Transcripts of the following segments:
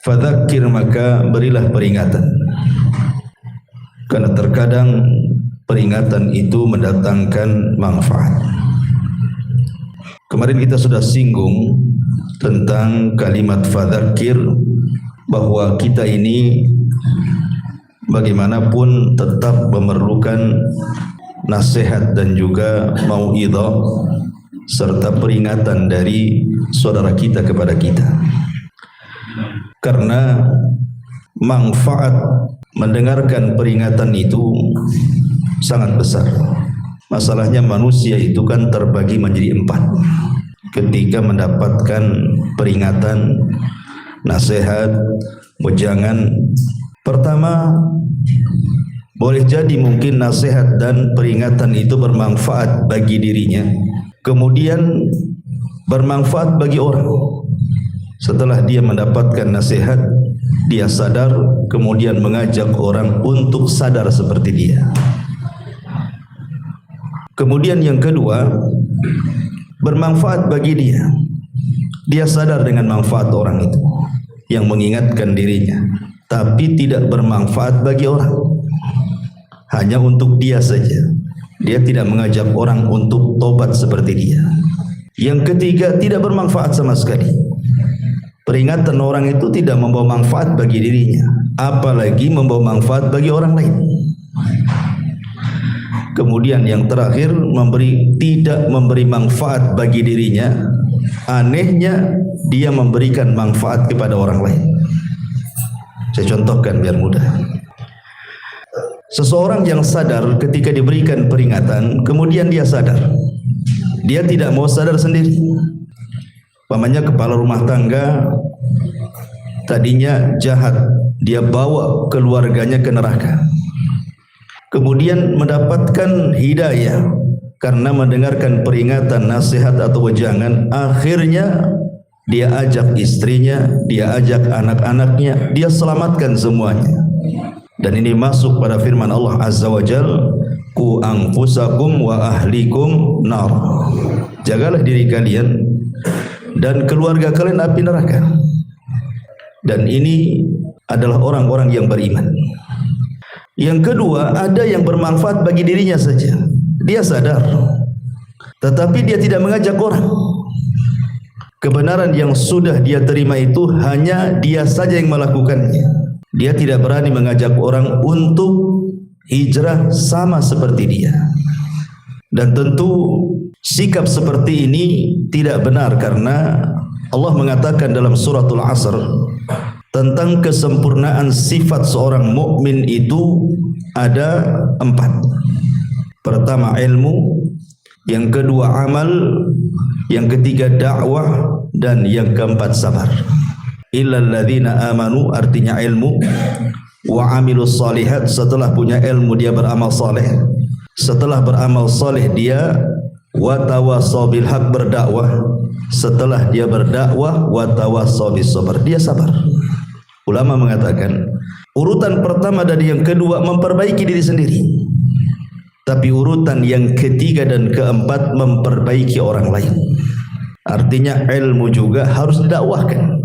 Fadzakir, maka berilah peringatan. Karena terkadang peringatan itu mendatangkan manfaat. Kemarin kita sudah singgung tentang kalimat fadzakir, bahwa kita ini bagaimanapun tetap memerlukan nasihat dan juga mau'idhah serta peringatan dari saudara kita kepada kita. Karena manfaat mendengarkan peringatan itu sangat besar. Masalahnya manusia itu kan terbagi menjadi 4 ketika mendapatkan peringatan, nasihat, wejangan. Pertama, boleh jadi mungkin nasihat dan peringatan itu bermanfaat bagi dirinya, kemudian bermanfaat bagi orang. Setelah dia mendapatkan nasihat, dia sadar, kemudian mengajak orang untuk sadar seperti dia. Kemudian yang kedua, bermanfaat bagi dia. Dia sadar dengan manfaat orang itu yang mengingatkan dirinya, tapi tidak bermanfaat bagi orang. Hanya untuk dia saja. Dia tidak mengajak orang untuk tobat seperti dia. Yang ketiga, tidak bermanfaat sama sekali. Peringatan orang itu tidak membawa manfaat bagi dirinya, apalagi membawa manfaat bagi orang lain. Kemudian yang terakhir, tidak memberi manfaat bagi dirinya. Anehnya, dia memberikan manfaat kepada orang lain. Saya contohkan biar mudah. Seseorang yang sadar ketika diberikan peringatan, kemudian dia sadar, dia tidak mau sadar sendiri. Pamannya kepala rumah tangga, tadinya jahat, dia bawa keluarganya ke neraka. Kemudian mendapatkan hidayah karena mendengarkan peringatan, nasihat atau wejangan. Akhirnya dia ajak istrinya, dia ajak anak-anaknya, dia selamatkan semuanya. Dan ini masuk pada firman Allah Azza wa Jalla, "Qu anfusakum wa ahlikum nar." Jagalah diri kalian dan keluarga kalian api neraka. Dan ini adalah orang-orang yang beriman. Yang kedua, ada yang bermanfaat bagi dirinya saja. Dia sadar, tetapi dia tidak mengajak orang. Kebenaran yang sudah dia terima itu hanya dia saja yang melakukannya. Dia tidak berani mengajak orang untuk hijrah sama seperti dia. Dan tentu sikap seperti ini tidak benar, karena Allah mengatakan dalam suratul Asr tentang kesempurnaan sifat seorang mukmin itu ada 4. Pertama ilmu, yang kedua amal, yang ketiga dakwah, dan yang keempat sabar. Illal ladzina amanu, artinya ilmu, wa amilus shalihat, setelah punya ilmu dia beramal saleh, setelah beramal saleh dia wa tawassaw bil haq, berdakwah, setelah dia berdakwah wa tawassaw bis sabr, dia sabar. Ulama mengatakan urutan pertama dan yang kedua memperbaiki diri sendiri, tapi urutan yang ketiga dan keempat memperbaiki orang lain. Artinya ilmu juga harus didakwahkan.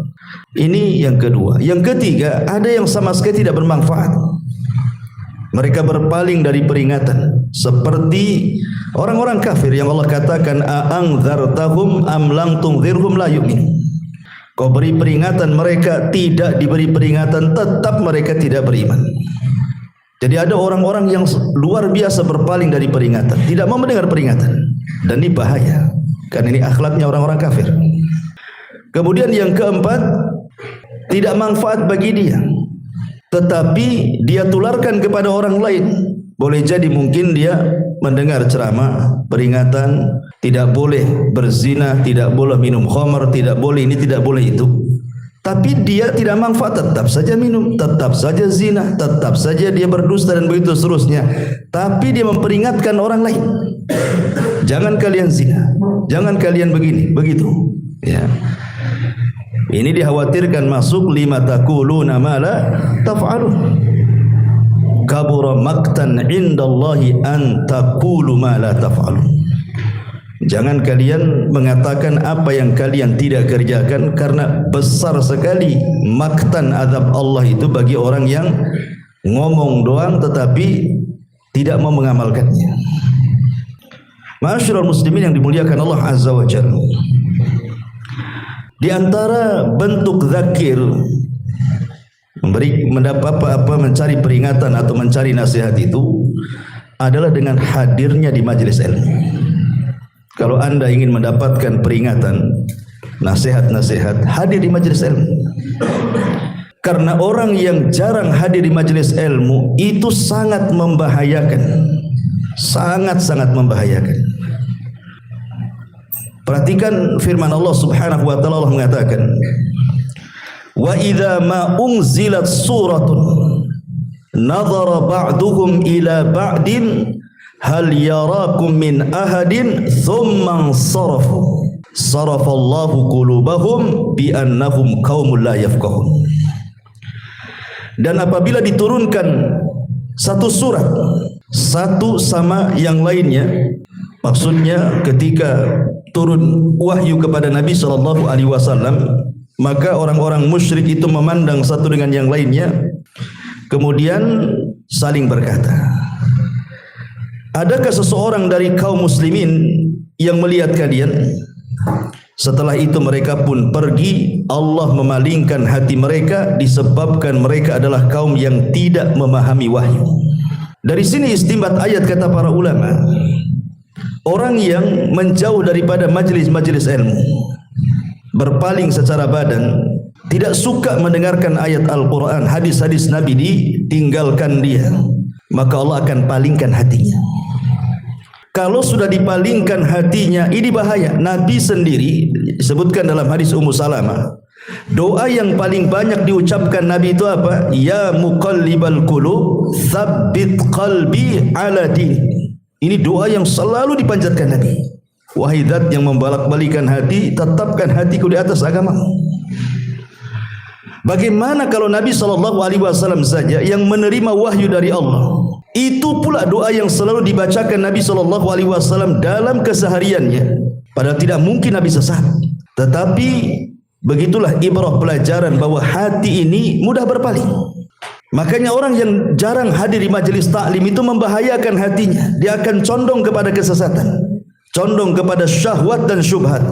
Ini yang kedua. Yang ketiga, ada yang sama sekali tidak bermanfaat. Mereka berpaling dari peringatan, seperti orang-orang kafir yang Allah katakan a'anzartahum am lam tunzirhum la yu'min. Kau beri peringatan, mereka tidak diberi peringatan, tetap mereka tidak beriman. Jadi ada orang-orang yang luar biasa berpaling dari peringatan, tidak mau mendengar peringatan, dan ini bahaya, karena ini akhlaknya orang-orang kafir. Kemudian yang keempat, tidak manfaat bagi dia, tetapi dia tularkan kepada orang lain. Boleh jadi mungkin dia mendengar ceramah, peringatan, tidak boleh berzina, tidak boleh minum khamar, tidak boleh ini, tidak boleh itu. Tapi dia tidak manfaat, tetap saja minum, tetap saja zina, tetap saja dia berdusta dan begitu seterusnya. Tapi dia memperingatkan orang lain. Jangan kalian zina, jangan kalian begini, begitu. Ya. Ini dikhawatirkan masuk lima taquluna ma la taf'alun. kabura maqtan indallahi an taqulu ma la taf'alun. Jangan kalian mengatakan apa yang kalian tidak kerjakan, karena besar sekali maktan azab Allah itu bagi orang yang ngomong doang tetapi tidak mau mengamalkannya. Ma'asyiral muslimin yang dimuliakan Allah Azza wa Jalla, di antara bentuk zakir mencari peringatan atau mencari nasihat itu adalah dengan hadirnya di majelis ilmu. Kalau Anda ingin mendapatkan peringatan, nasihat-nasihat, hadir di majelis ilmu. Karena orang yang jarang hadir di majelis ilmu itu sangat membahayakan. Sangat-sangat membahayakan. Perhatikan firman Allah Subhanahu wa taala, Allah mengatakan, "Wa idza ma unzilat suratun nadhara ba'duhum ila ba'din hal yarakum min ahadin thumma sarafu sarafallahu qulubahum bi annahum qaumul la yafqahun." Dan apabila diturunkan satu surat, satu sama yang lainnya, maksudnya ketika turun wahyu kepada Nabi sallallahu alaihi wasallam, maka orang-orang musyrik itu memandang satu dengan yang lainnya, kemudian saling berkata, adakah seseorang dari kaum muslimin yang melihat kalian? Setelah itu mereka pun pergi. Allah memalingkan hati mereka disebabkan mereka adalah kaum yang tidak memahami wahyu. Dari sini istinbat ayat, kata para ulama, orang yang menjauh daripada majelis-majelis ilmu, berpaling secara badan, tidak suka mendengarkan ayat Al-Quran, hadis-hadis Nabi, ditinggalkan dia, maka Allah akan palingkan hatinya. Kalau sudah dipalingkan hatinya, ini bahaya. Nabi sendiri sebutkan dalam hadis Ummu Salamah, doa yang paling banyak diucapkan Nabi itu apa? Ya muqallibal qulub, tsabbit qalbi ala din. Ini doa yang selalu dipanjatkan Nabi. Wahai Zat yang membolak-balikan hati, tetapkan hatiku di atas agama. Bagaimana kalau Nabi SAW saja yang menerima wahyu dari Allah? Itu pula doa yang selalu dibacakan Nabi SAW dalam kesehariannya. Padahal tidak mungkin Nabi sesat. Tetapi begitulah ibrah, pelajaran bahwa hati ini mudah berpaling. Makanya orang yang jarang hadir di majelis taklim itu membahayakan hatinya. Dia akan condong kepada kesesatan, condong kepada syahwat dan syubhat.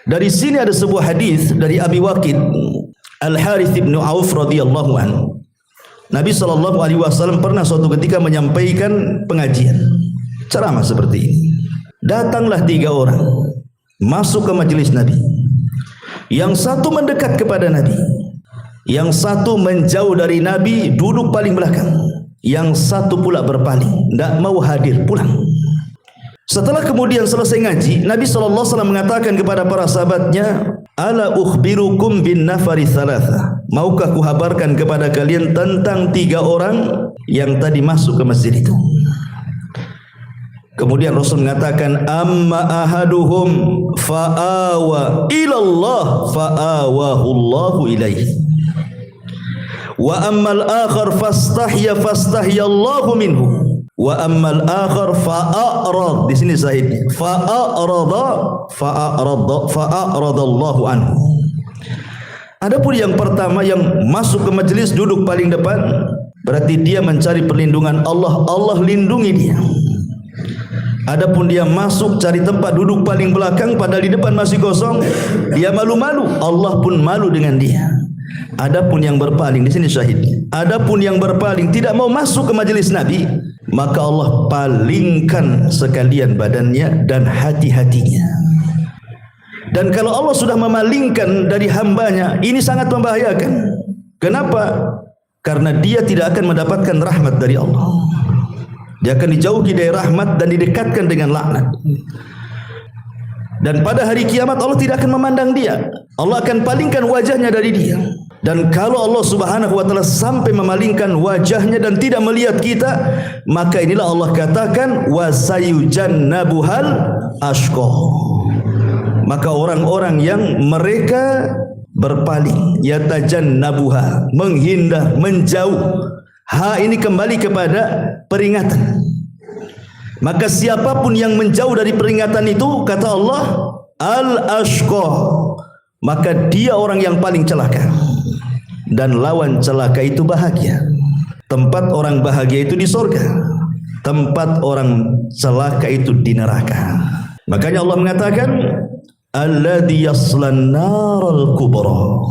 Dari sini ada sebuah hadis dari Abi Waqid Al-Harith bin Auf radhiyallahu anhu. Nabi SAW pernah suatu ketika menyampaikan pengajian, ceramah seperti ini. Datanglah 3 orang masuk ke majelis Nabi. Yang satu mendekat kepada Nabi, yang satu menjauh dari Nabi, duduk paling belakang. Yang satu pula berpaling, tidak mau hadir, pulang. Setelah kemudian selesai ngaji, Nabi SAW mengatakan kepada para sahabatnya, ala ukhbirukum bin nafari thalatha, maukah kuhabarkan kepada kalian tentang 3 orang yang tadi masuk ke masjid itu? Kemudian Rasul mengatakan, amma ahaduhum fa'awa ilallah fa'awahullahu ilaihi, wa ammal akhar fastahyallahu minhu, wa ammal akhar fa'arad. Di sini sahihnya fa'aradallahu anhu. Adapun yang pertama yang masuk ke majelis duduk paling depan, berarti dia mencari perlindungan Allah, Allah lindungi dia. Adapun dia masuk cari tempat duduk paling belakang, padahal di depan masih kosong, dia malu-malu, Allah pun malu dengan dia. Adapun yang berpaling, di sini syahidnya, adapun yang berpaling tidak mau masuk ke majelis Nabi, maka Allah palingkan sekalian badannya dan hati-hatinya. Dan kalau Allah sudah memalingkan dari hambanya, ini sangat membahayakan. Kenapa? Karena dia tidak akan mendapatkan rahmat dari Allah. Dia akan dijauhi dari rahmat dan didekatkan dengan laknat. Dan pada hari kiamat Allah tidak akan memandang dia. Allah akan palingkan wajahnya dari dia. Dan kalau Allah Subhanahu wa taala sampai memalingkan wajahnya dan tidak melihat kita, maka inilah Allah katakan wasayujannabuhal ashqa. Maka orang-orang yang mereka berpaling, yatajannabuha, menghindar, menjauh Ha ini kembali kepada peringatan. Maka siapapun yang menjauh dari peringatan itu, kata Allah, al-ashqa, maka dia orang yang paling celaka. Dan lawan celaka itu bahagia. Tempat orang bahagia itu di surga, tempat orang celaka itu di neraka. Makanya Allah mengatakan alladzi yaslan naral kubra,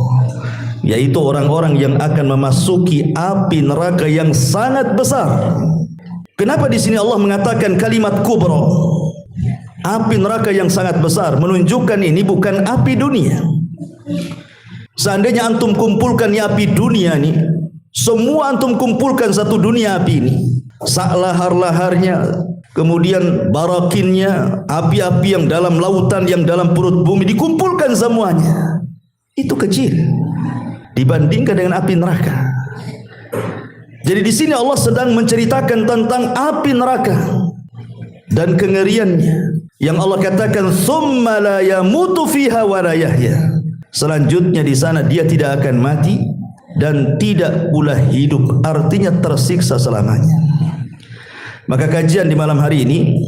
yaitu orang-orang yang akan memasuki api neraka yang sangat besar. Kenapa di sini Allah mengatakan kalimat kubra, api neraka yang sangat besar, menunjukkan ini bukan api dunia. Seandainya antum kumpulkan api dunia ini, semua antum kumpulkan satu dunia api ini, sak lahar-laharnya, kemudian barakinnya, api-api yang dalam lautan, yang dalam perut bumi, dikumpulkan semuanya, itu kecil dibandingkan dengan api neraka. Jadi di sini Allah sedang menceritakan tentang api neraka dan kengeriannya, yang Allah katakan summa la yamutu fiha wa la yahya. Selanjutnya di sana dia tidak akan mati dan tidak pula hidup, artinya tersiksa selamanya. Maka kajian di malam hari ini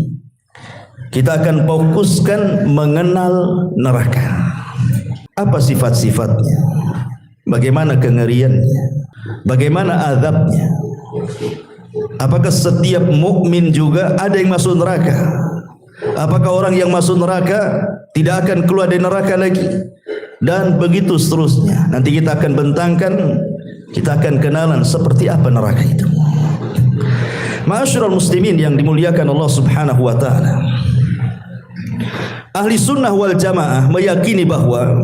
kita akan fokuskan mengenal neraka. Apa sifat-sifatnya? Bagaimana kengeriannya? Bagaimana azabnya? Apakah setiap mukmin juga ada yang masuk neraka? Apakah orang yang masuk neraka tidak akan keluar dari neraka lagi? Dan begitu seterusnya. Nanti kita akan bentangkan, kita akan kenalan seperti apa neraka itu. Ma'asyiral muslimin yang dimuliakan Allah Subhanahu wa taala. Ahli sunnah wal jamaah meyakini bahwa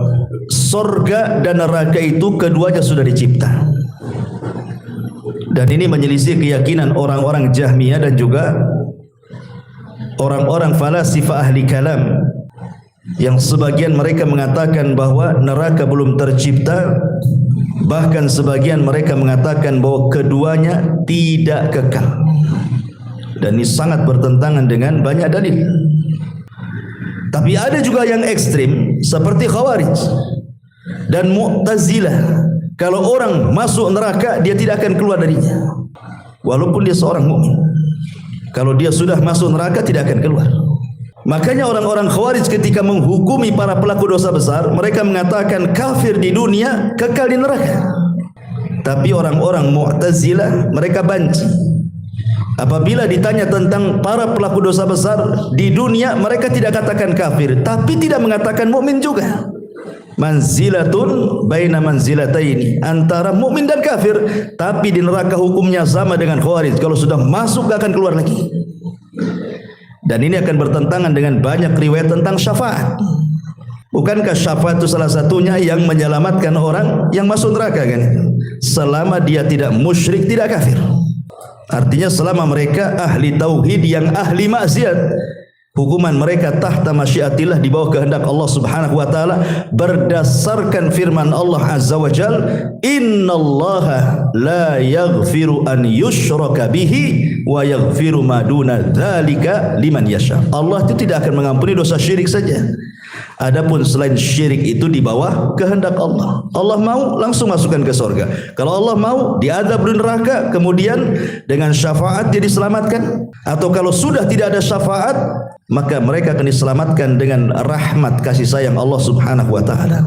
surga dan neraka itu keduanya sudah dicipta. Dan ini menyelisih keyakinan orang-orang Jahmiyah dan juga orang-orang falasifah ahli kalam, yang sebagian mereka mengatakan bahwa neraka belum tercipta, bahkan sebagian mereka mengatakan bahwa keduanya tidak kekal. Dan ini sangat bertentangan dengan banyak dalil. Tapi ada juga yang ekstrim seperti Khawarij dan Mu'tazilah. Kalau orang masuk neraka, dia tidak akan keluar darinya walaupun dia seorang mukmin. Kalau dia sudah masuk neraka, tidak akan keluar. Makanya orang-orang Khawarij ketika menghukumi para pelaku dosa besar, mereka mengatakan kafir di dunia, kekal di neraka. Tapi orang-orang Mu'tazilah mereka banci. Apabila ditanya tentang para pelaku dosa besar di dunia, mereka tidak katakan kafir, tapi tidak mengatakan mukmin juga. Manzilatun baina manzilataini, antara mukmin dan kafir, tapi di neraka hukumnya sama dengan Khawarij. Kalau sudah masuk gak akan keluar lagi. Dan ini akan bertentangan dengan banyak riwayat tentang syafaat. Bukankah syafaat itu salah satunya yang menyelamatkan orang yang masuk neraka kan? Selama dia tidak musyrik, tidak kafir. Artinya selama mereka ahli tauhid yang ahli maksiat, hukuman mereka tahta masyiatillah, di bawah kehendak Allah Subhanahu wa taala, berdasarkan firman Allah Azza wa Jalla, innallaha la yaghfiru an yushraka bihi wa yaghfiru ma duna dzalika liman yasha. Allah itu tidak akan mengampuni dosa syirik saja. Adapun selain syirik itu di bawah kehendak Allah. Allah mau langsung masukkan ke surga. Kalau Allah mau diadab di neraka, kemudian dengan syafaat dia diselamatkan. Atau kalau sudah tidak ada syafaat, maka mereka akan diselamatkan dengan rahmat kasih sayang Allah Subhanahu wa taala.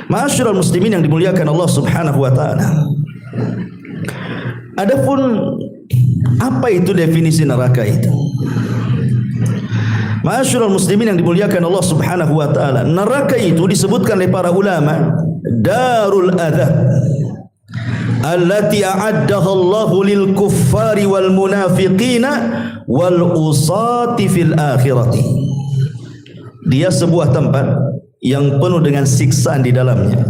Ma'asyiral muslimin yang dimuliakan Allah Subhanahu wa taala. Adapun apa itu definisi neraka itu? Ma'asyiral muslimin yang dimuliakan Allah Subhanahu wa taala, neraka itu disebutkan oleh para ulama darul adzab allati a'addaha Allahu lil kuffari wal munafiqina wal usati fil akhirati. Dia sebuah tempat yang penuh dengan siksaan di dalamnya,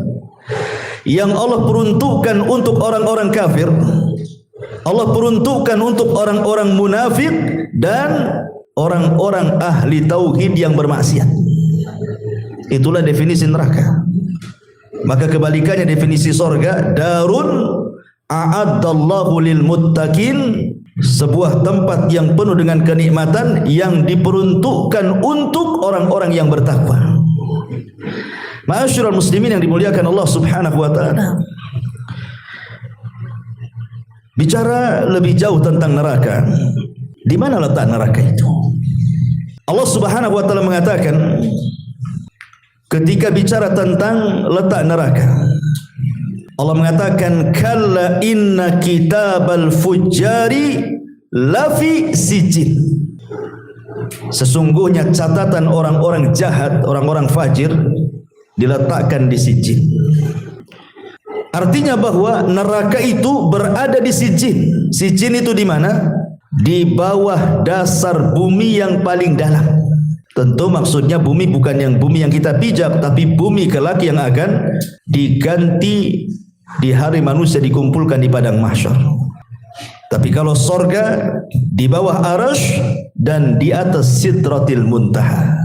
yang Allah peruntukkan untuk orang-orang kafir, Allah peruntukkan untuk orang-orang munafik dan orang-orang ahli tauhid yang bermaksiat. Itulah definisi neraka. Maka kebalikannya definisi surga, darun a'addallahu lil muttaqin, sebuah tempat yang penuh dengan kenikmatan yang diperuntukkan untuk orang-orang yang bertakwa. Ma'asyiral muslimin yang dimuliakan Allah Subhanahu wa taala. Bicara lebih jauh tentang neraka. Di mana letak neraka itu? Allah Subhanahu wa taala mengatakan ketika bicara tentang letak neraka, Allah mengatakan kalla inna kitabal fujjari lafi sijin. Sesungguhnya catatan orang-orang jahat, orang-orang fajir diletakkan di sijin. Artinya bahwa neraka itu berada di sijin. Sijin itu di mana? Di bawah dasar bumi yang paling dalam. Tentu maksudnya bumi bukan yang bumi yang kita pijak, tapi bumi kelak yang akan diganti di hari manusia dikumpulkan di padang mahsyar. Tapi kalau sorga di bawah arasy dan di atas sidratil muntaha.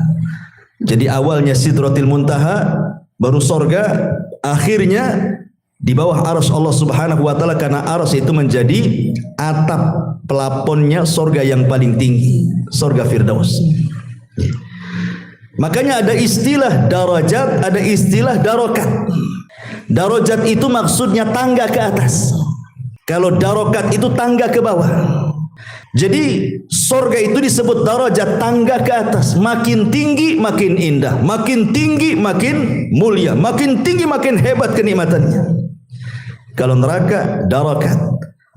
Jadi awalnya sidratil muntaha, baru sorga, akhirnya di bawah arasy Allah Subhanahu wa taala, karena arasy itu menjadi atap pelaponnya sorga yang paling tinggi, sorga Firdaus. Makanya ada istilah darajat, ada istilah darokat. Darajat itu maksudnya tangga ke atas. Kalau darokat itu tangga ke bawah. Jadi sorga itu disebut darajat, tangga ke atas. Makin tinggi makin indah, makin tinggi makin mulia, makin tinggi makin hebat kenikmatannya. Kalau neraka darokat,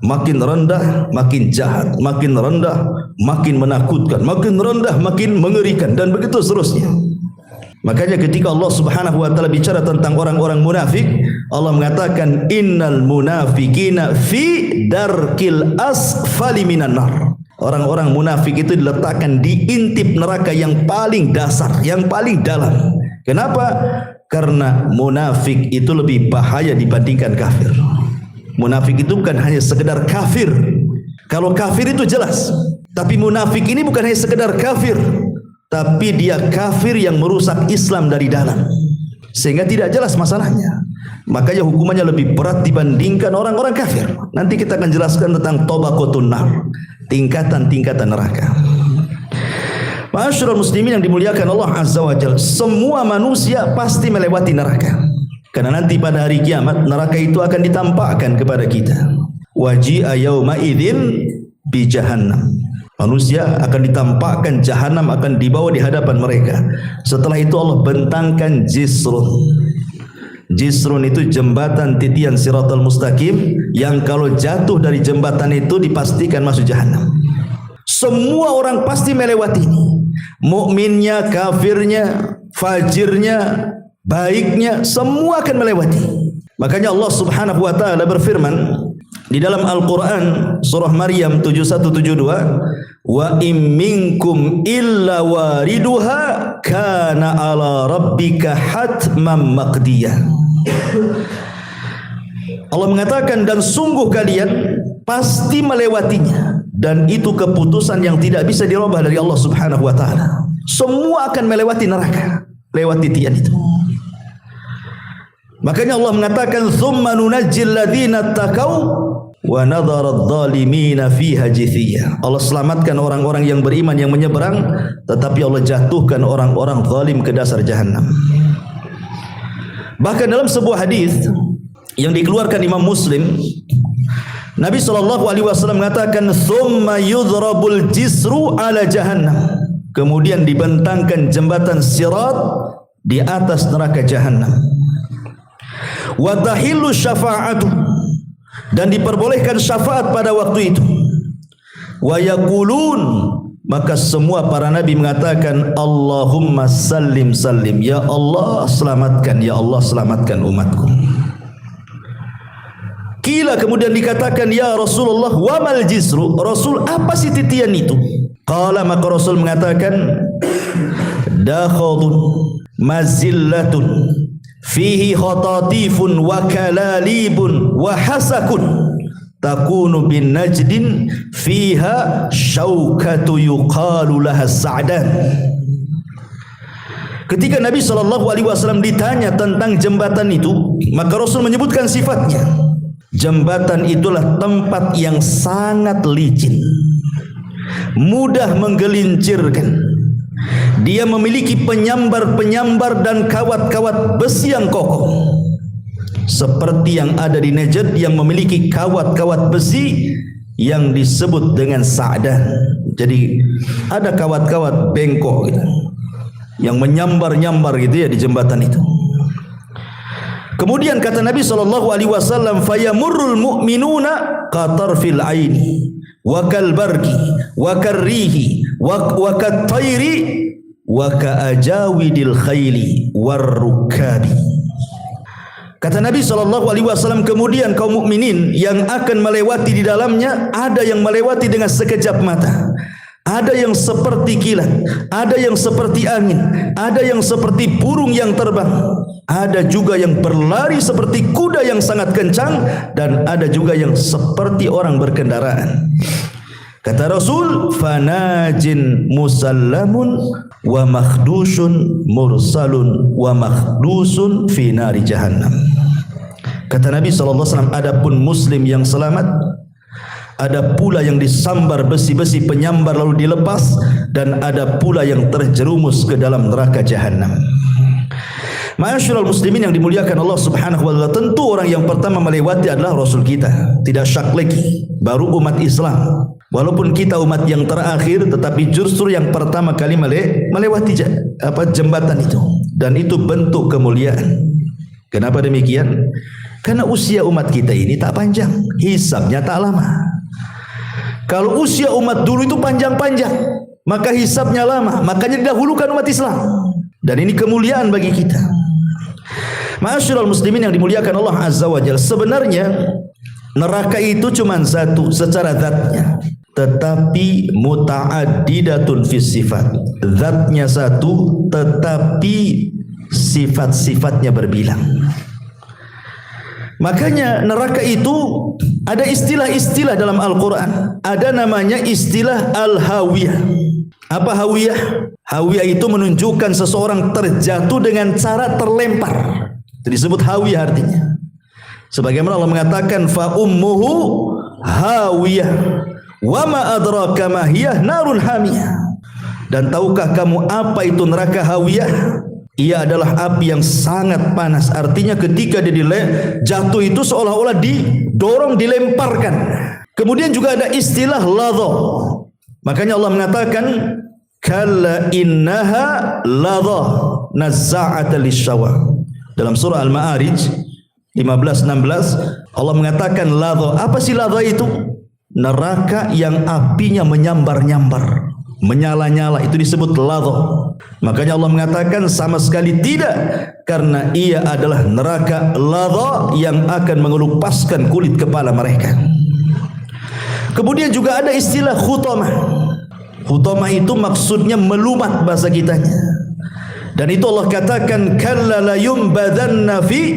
makin rendah makin jahat, makin rendah makin menakutkan, makin rendah makin mengerikan, dan begitu seterusnya. Makanya ketika Allah Subhanahu wa taala bicara tentang orang-orang munafik, Allah mengatakan innal munafiqina fi darkil asfali minan nar. Orang-orang munafik itu diletakkan di intip neraka yang paling dasar, yang paling dalam. Kenapa? Karena munafik itu lebih bahaya dibandingkan kafir. Munafik itu bukan hanya sekedar kafir. Kalau kafir itu jelas, tapi munafik ini bukan hanya sekedar kafir, tapi dia kafir yang merusak Islam dari dalam, sehingga tidak jelas masalahnya. Makanya hukumannya lebih berat dibandingkan orang-orang kafir. Nanti kita akan jelaskan tentang tabaqatun nar, tingkatan-tingkatan neraka. Ma'asyiral muslimin yang dimuliakan Allah Azza wa Jalla, semua manusia pasti melewati neraka. Karena nanti pada hari kiamat neraka itu akan ditampakkan kepada kita. Waji'a yauma idzin bi jahannam. Manusia akan ditampakkan jahanam, akan dibawa di hadapan mereka. Setelah itu Allah bentangkan jisrun. Jisrun itu jembatan titian siratal mustaqim, yang kalau jatuh dari jembatan itu dipastikan masuk jahanam. Semua orang pasti melewati ini. Mukminnya, kafirnya, fajirnya, baiknya, semua akan melewati. Makanya Allah Subhanahu wa taala berfirman di dalam Al-Quran surah Maryam 7172, wa im minkum illa wariduha kana ala rabbika hatman maqdiyah. Allah mengatakan, dan sungguh kalian pasti melewatinya, dan itu keputusan yang tidak bisa dirubah dari Allah Subhanahu wa taala. Semua akan melewati neraka, lewat titian itu. Makanya Allah mengatakan tsumma nunajjil ladzina taqaw wa nadhara adh-dhalimina fiha jithiya. Allah selamatkan orang-orang yang beriman yang menyeberang, tetapi Allah jatuhkan orang-orang zalim ke dasar jahanam. Bahkan dalam sebuah hadis yang dikeluarkan Imam Muslim, Nabi SAW mengatakan tsumma yudhrabul jisru ala jahannam. Kemudian dibentangkan jembatan sirat di atas neraka jahanam. Wa tahillu syafa'atu, dan diperbolehkan syafaat pada waktu itu. Wa yaqulun, maka semua para nabi mengatakan Allahumma sallim sallim, ya Allah selamatkan, ya Allah selamatkan umatku. Kila, kemudian dikatakan, ya Rasulullah wa mal jisru, Rasul apa sih titian itu? Qala, maka Rasul mengatakan dakhadun mazillatun fihi khatatifun wa kalalibun wa hasakun takunu bin najdin fiha syaukatu yuqalu laha sa'dan. Ketika Nabi SAW ditanya tentang jembatan itu, maka Rasul menyebutkan sifatnya. Jembatan itulah tempat yang sangat licin, mudah menggelincirkan. Dia memiliki penyambar-penyambar dan kawat-kawat besi yang kokoh. seperti yang ada di Najd yang memiliki kawat-kawat besi yang disebut dengan sa'dan. Jadi ada kawat-kawat bengkok gitu, yang menyambar-nyambar gitu ya di jembatan itu. Kemudian kata Nabi SAW, fayamurrul mu'minuna qatarfil aini wa kalbarki wa karrihi wa kattairi wa kaajawidil khayli warrukabi. Kata Nabi SAW, kemudian kaum mukminin yang akan melewati di dalamnya, ada yang melewati dengan sekejap mata, ada yang seperti kilat, ada yang seperti angin, ada yang seperti burung yang terbang, ada juga yang berlari seperti kuda yang sangat kencang, dan ada juga yang seperti orang berkendaraan. Kata Rasul, fanajin musallamun wa makhdusun mursalun wa makhdusun fi nari jahannam. Kata Nabi SAW, adapun muslim yang selamat, ada pula yang disambar besi-besi penyambar lalu dilepas, dan ada pula yang terjerumus ke dalam neraka jahannam. Ma'asyiral muslimin yang dimuliakan Allah Subhanahu wa taala, tentu orang yang pertama melewati adalah Rasul kita, tidak syak lagi, baru umat Islam. Walaupun kita umat yang terakhir, tetapi justru yang pertama kali melewati jembatan itu, dan itu bentuk kemuliaan. Kenapa demikian? Karena usia umat kita ini tak panjang, hisabnya tak lama. Kalau usia umat dulu itu panjang-panjang, maka hisabnya lama, makanya didahulukan umat Islam. Dan ini kemuliaan bagi kita. Ma'asyiral muslimin yang dimuliakan Allah Azza wa Jalla, sebenarnya neraka itu cuma satu secara zatnya, tetapi muta'addidatun fis sifat. Zatnya satu, tetapi sifat-sifatnya berbilang. Makanya neraka itu ada istilah-istilah dalam Al-Quran. Ada namanya istilah Al-Hawiyah. Apa Hawiyah? Hawiyah itu menunjukkan seseorang terjatuh dengan cara terlempar. Itu disebut Hawiyah artinya. Sebagaimana Allah mengatakan, fa ummuhu hawiyah wa ma adraka ma hiyah narun hamiyah. Dan tahukah kamu apa itu neraka Hawiyah? Ia adalah api yang sangat panas. Artinya ketika dia jatuh itu seolah-olah didorong, dilemparkan. Kemudian juga ada istilah ladha. Makanya Allah mengatakan, kalla innaha ladha nazza'ata lisyawa. Dalam surah Al-Ma'arij 15-16 Allah mengatakan ladha. Apa sih ladha itu? Neraka yang apinya menyambar-nyambar, menyala-nyala, itu disebut ladha. Makanya Allah mengatakan sama sekali tidak, karena ia adalah neraka ladha yang akan mengelupaskan kulit kepala mereka. Kemudian juga ada istilah khutamah. Khutamah itu maksudnya melumat bahasa kitanya. Dan itu Allah katakan, kalla la yumbadanna fi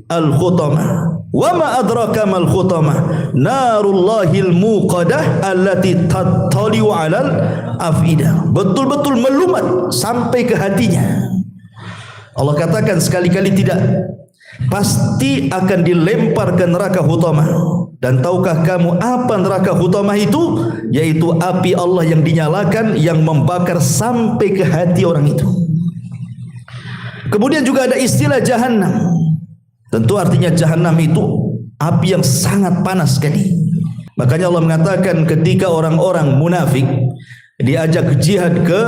al-khutamah. Wa ma adraka mal khutamah, narullahil muqadah allati tattali'u 'alal afidah. Betul-betul melumat sampai ke hatinya. Allah katakan sekali-kali tidak, pasti akan dilempar ke neraka khutamah. Dan tahukah kamu apa neraka khutamah itu? Yaitu api Allah yang dinyalakan, yang membakar sampai ke hati orang itu. Kemudian juga ada istilah jahannam. Tentu artinya jahannam itu api yang sangat panas sekali. Makanya Allah mengatakan ketika orang-orang munafik diajak jihad ke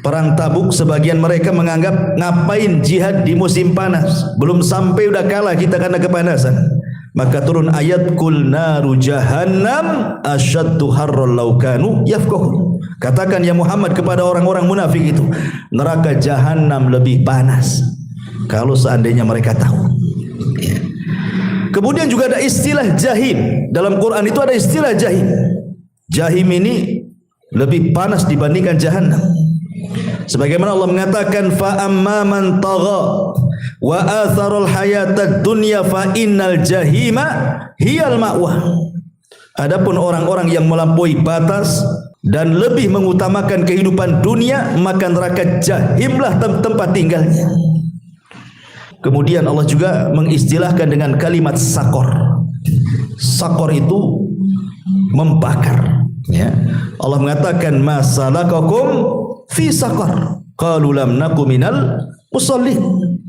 perang Tabuk, sebagian mereka menganggap ngapain jihad di musim panas, belum sampai udah kalah kita karena kepanasan. Maka turun ayat kul naru jahannam asyaddu harran law kanu yafqahun. Katakan ya Muhammad kepada orang-orang munafik itu, neraka jahannam lebih panas kalau seandainya mereka tahu. Kemudian juga ada istilah jahim. Dalam Quran itu ada istilah jahim. Jahim ini lebih panas dibandingkan jahannam. Sebagaimana Allah mengatakan, fa amma man tagha wa atharul hayatad dunya fa innal jahima hiyal ma'wah. Adapun orang-orang yang melampaui batas dan lebih mengutamakan kehidupan dunia, maka neraka jahimlah tempat tinggalnya. Kemudian Allah juga mengistilahkan dengan kalimat sakor. Sakor itu membakar. Ya. Allah mengatakan masalakakum fi sakor. Qalu lam naku minal musallin.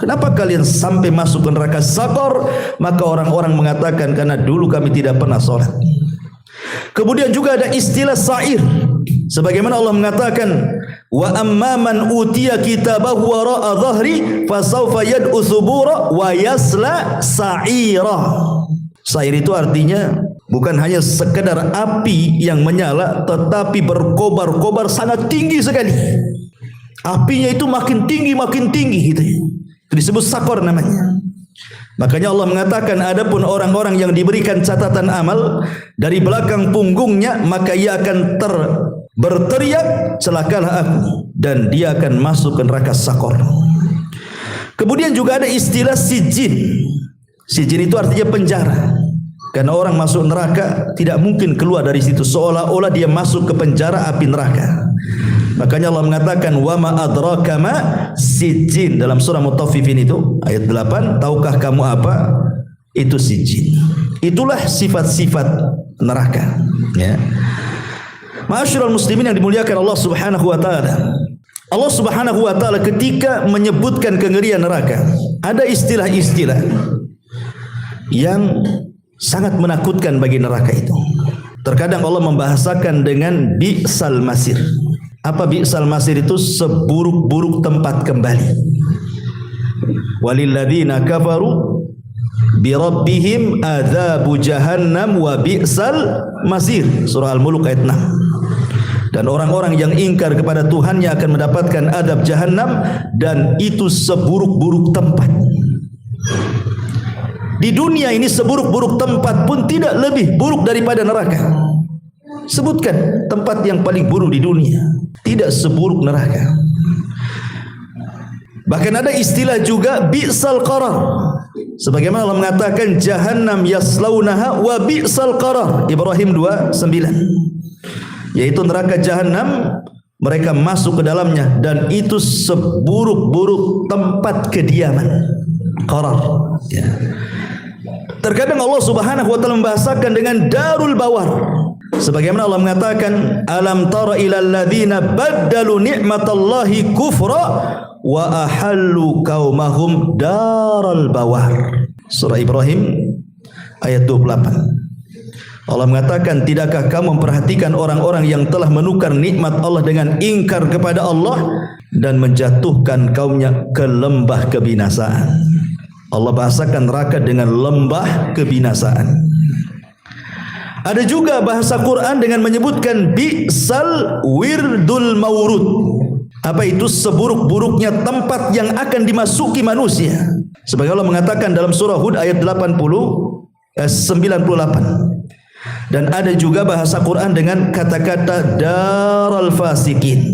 Kenapa kalian sampai masuk ke neraka Sakor? Maka orang-orang mengatakan karena dulu kami tidak pernah sholat. Kemudian juga ada istilah sa'ir. Sebagaimana Allah mengatakan, wa amma man utiya kitabahu wara'a dhahri fasawfa yad'u thubura wa yasla sa'ira. Sa'ir itu artinya bukan hanya sekedar api yang menyala, tetapi berkobar-kobar sangat tinggi sekali. Apinya itu makin tinggi gitu. Itu disebut sakor namanya. Makanya Allah mengatakan, adapun orang-orang yang diberikan catatan amal dari belakang punggungnya, maka ia akan berteriak, celakalah aku, dan dia akan masuk ke neraka sakor. Kemudian juga ada istilah sijin. Sijin itu artinya penjara. Karena orang masuk neraka tidak mungkin keluar dari situ, seolah-olah dia masuk ke penjara api neraka. Makanya Allah mengatakan, wa ma adraka ma sijin, dalam surah Mutaffifin itu ayat 8, tahukah kamu apa itu sijin? Itulah sifat-sifat neraka, ya. Ma'asyiral muslimin yang dimuliakan Allah Subhanahu wa taala. Allah Subhanahu wa taala ketika menyebutkan kengerian neraka, ada istilah-istilah yang sangat menakutkan bagi neraka itu. Terkadang Allah membahasakan dengan bi'sal masir. Apa bi'sal masir itu? Seburuk-buruk tempat kembali. Walilladzina kafaru bi rabbihim adzabu jahannam wa bi'sal masir. Surah Al-Mulk ayat 6. Dan orang-orang yang ingkar kepada Tuhannya akan mendapatkan adab jahannam, dan itu seburuk-buruk tempat. Di dunia ini seburuk-buruk tempat pun tidak lebih buruk daripada neraka. Sebutkan tempat yang paling buruk di dunia, tidak seburuk neraka. Bahkan ada istilah juga bi'sal qarar. Sebagaimana Allah mengatakan, jahannam yaslaunaha wa bi'sal qarar. Ibrahim 2:9. Yaitu neraka jahannam, mereka masuk ke dalamnya, dan itu seburuk-buruk tempat kediaman. Qarar, ya. Terkadang Allah Subhanahu wa taala membahasakan dengan darul bawar. Sebagaimana Allah mengatakan, alam tara ilal ladzina baddalu ni'matallahi kufra wa ahallu qaumahum daral bawar. Surah Ibrahim ayat 28. Allah mengatakan, tidakkah kamu memperhatikan orang-orang yang telah menukar nikmat Allah dengan ingkar kepada Allah dan menjatuhkan kaumnya ke lembah kebinasaan. Allah bahasakan neraka dengan lembah kebinasaan. Ada juga bahasa Quran dengan menyebutkan bi'sal wirdul maurud. Apa itu? Seburuk-buruknya tempat yang akan dimasuki manusia. Sebagai Allah mengatakan dalam surah Hud ayat 98. Dan ada juga bahasa Quran dengan kata-kata daral fasikin,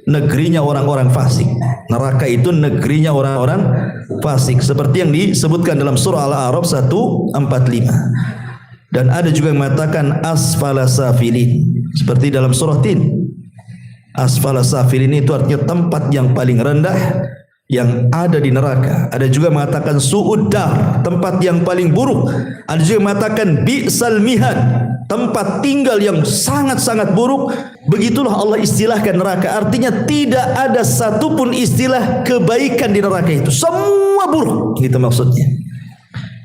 negerinya orang-orang fasik. Neraka itu negerinya orang-orang fasik, seperti yang disebutkan dalam surah Al-A'raf 1:45. Dan ada juga yang mengatakan asfala safilin, seperti dalam surah Tin. Asfala safilin itu artinya tempat yang paling rendah yang ada di neraka. Ada juga mengatakan su'uddar, tempat yang paling buruk. Ada juga mengatakan bi'sal mihad, tempat tinggal yang sangat-sangat buruk. Begitulah Allah istilahkan neraka. Artinya tidak ada satupun istilah kebaikan di neraka itu, semua buruk, gitu maksudnya.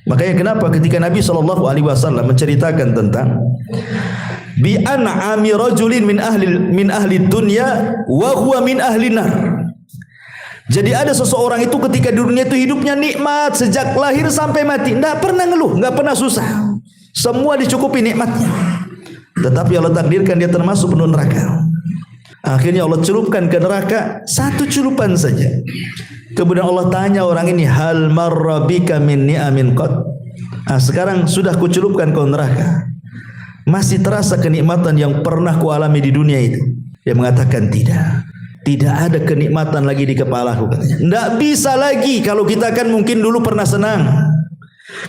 Makanya kenapa ketika Nabi SAW menceritakan tentang bi an'ami rajulin min ahli dunya wa huwa min ahli nar. Jadi ada seseorang itu ketika di dunia itu hidupnya nikmat sejak lahir sampai mati, tidak pernah ngeluh, nggak pernah susah, semua dicukupi nikmatnya. Tetapi Allah takdirkan dia termasuk penuh neraka. Akhirnya Allah celupkan ke neraka satu celupan saja. Kemudian Allah tanya orang ini, hal marra bika min ni'amin qad? Sekarang sudah kucelupkan kau neraka, masih terasa kenikmatan yang pernah kualami di dunia itu? Dia mengatakan tidak. Tidak ada kenikmatan lagi di kepalaku, katanya. Tidak bisa lagi. Kalau kita kan mungkin dulu pernah senang,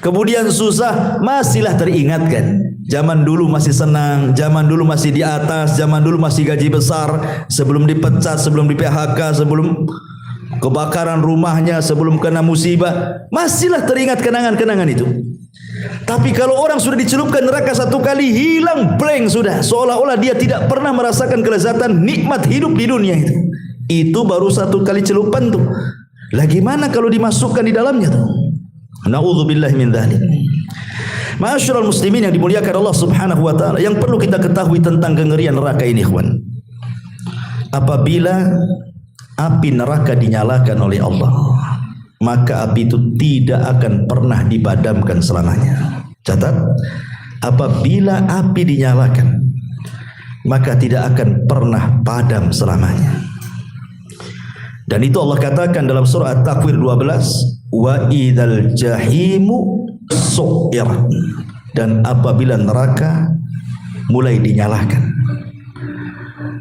kemudian susah, masihlah teringatkan. Zaman dulu masih senang, zaman dulu masih di atas, zaman dulu masih gaji besar, sebelum dipecat, sebelum di PHK, sebelum kebakaran rumahnya, sebelum kena musibah, masihlah teringat kenangan-kenangan itu. Tapi kalau orang sudah dicelupkan neraka satu kali, hilang blank sudah, seolah-olah dia tidak pernah merasakan kelezatan nikmat hidup di dunia itu. Itu baru satu kali celupan tuh. Lagimana kalau dimasukkan di dalamnya tuh? Na'udzubillahi min dzalik. Ma'asyiral muslimin yang dimuliakan Allah Subhanahu wa taala, yang perlu kita ketahui tentang kengerian neraka ini, ikhwan. Apabila api neraka dinyalakan oleh Allah, maka api itu tidak akan pernah dipadamkan selamanya. Catat, apabila api dinyalakan, maka tidak akan pernah padam selamanya. Dan itu Allah katakan dalam surah At-Takwir 12, wa idzal jahimu su'irat, dan apabila neraka mulai dinyalakan.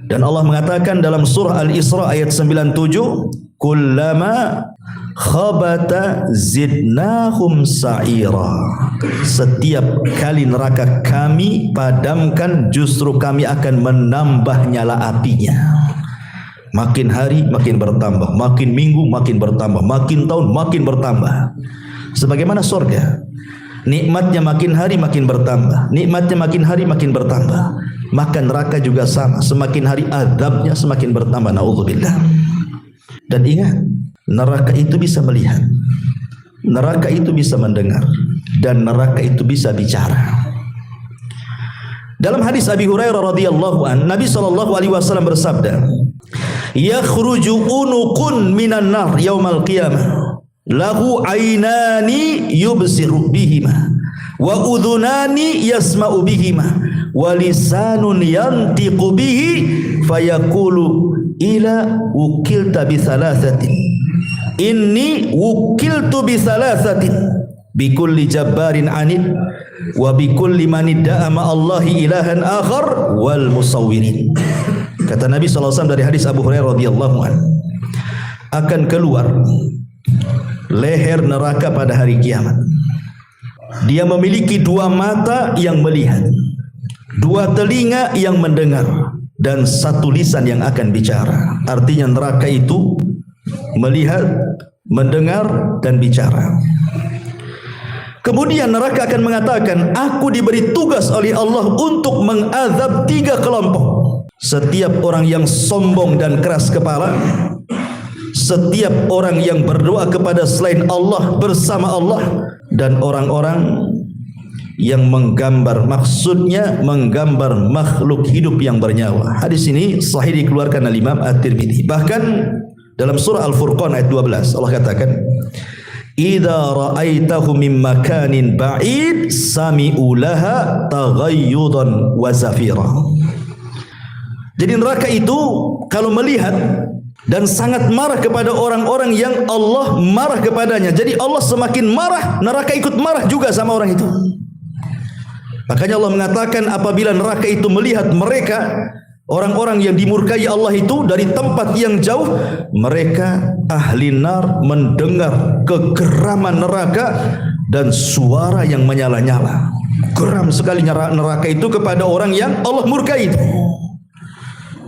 Dan Allah mengatakan dalam surah Al-Isra ayat 97, kullama khabata zidnahum sa'ira, setiap kali neraka kami padamkan, justru kami akan menambah nyala apinya. Makin hari makin bertambah, makin minggu makin bertambah, makin tahun makin bertambah. Sebagaimana surga, nikmatnya makin hari makin bertambah, nikmatnya makin hari makin bertambah. Maka neraka juga sama, semakin hari azabnya semakin bertambah. Na'udzubillah. Dan ingat, neraka itu bisa melihat, neraka itu bisa mendengar, dan neraka itu bisa bicara. Dalam hadis Abi Hurairah radhiyallahu an, Nabi sallallahu alaihi wasallam bersabda, yakhruju unuqun minan nar yaumal qiyamah lahu aynani yubsiru bihima wa udhunani yasma'u bihima wa lisanun yantiqu bihi fayaqulu ila wukilta bi thalathatin inni wukiltu bi thalathatin bi kulli jabbarin anid wa bi kulli man idda'a ma Allahi ilahan akhar wal musawwirin. Kata Nabi SAW dari hadis Abu Hurairah radhiyallahu anhu, akan keluar leher neraka pada hari kiamat. Dia memiliki dua mata yang melihat, dua telinga yang mendengar, dan satu lisan yang akan bicara. Artinya neraka itu melihat, mendengar, dan bicara. Kemudian neraka akan mengatakan, aku diberi tugas oleh Allah untuk mengazab tiga kelompok. Setiap orang yang sombong dan keras kepala, setiap orang yang berdoa kepada selain Allah bersama Allah, dan orang-orang yang menggambar, maksudnya menggambar makhluk hidup yang bernyawa. Hadis ini sahih dikeluarkan oleh Imam At-Tirmidzi. Bahkan dalam surah Al-Furqan ayat 12 Allah katakan, idza ra'aitahu min makanin ba'id sami'u laha taghayyudan wa zafira. Jadi neraka itu kalau melihat dan sangat marah kepada orang-orang yang Allah marah kepadanya. Jadi Allah semakin marah, neraka ikut marah juga sama orang itu. Makanya Allah mengatakan apabila neraka itu melihat mereka, orang-orang yang dimurkai Allah itu dari tempat yang jauh, mereka ahli nar mendengar kegeraman neraka dan suara yang menyala-nyala. Geram sekali neraka itu kepada orang yang Allah murkai itu.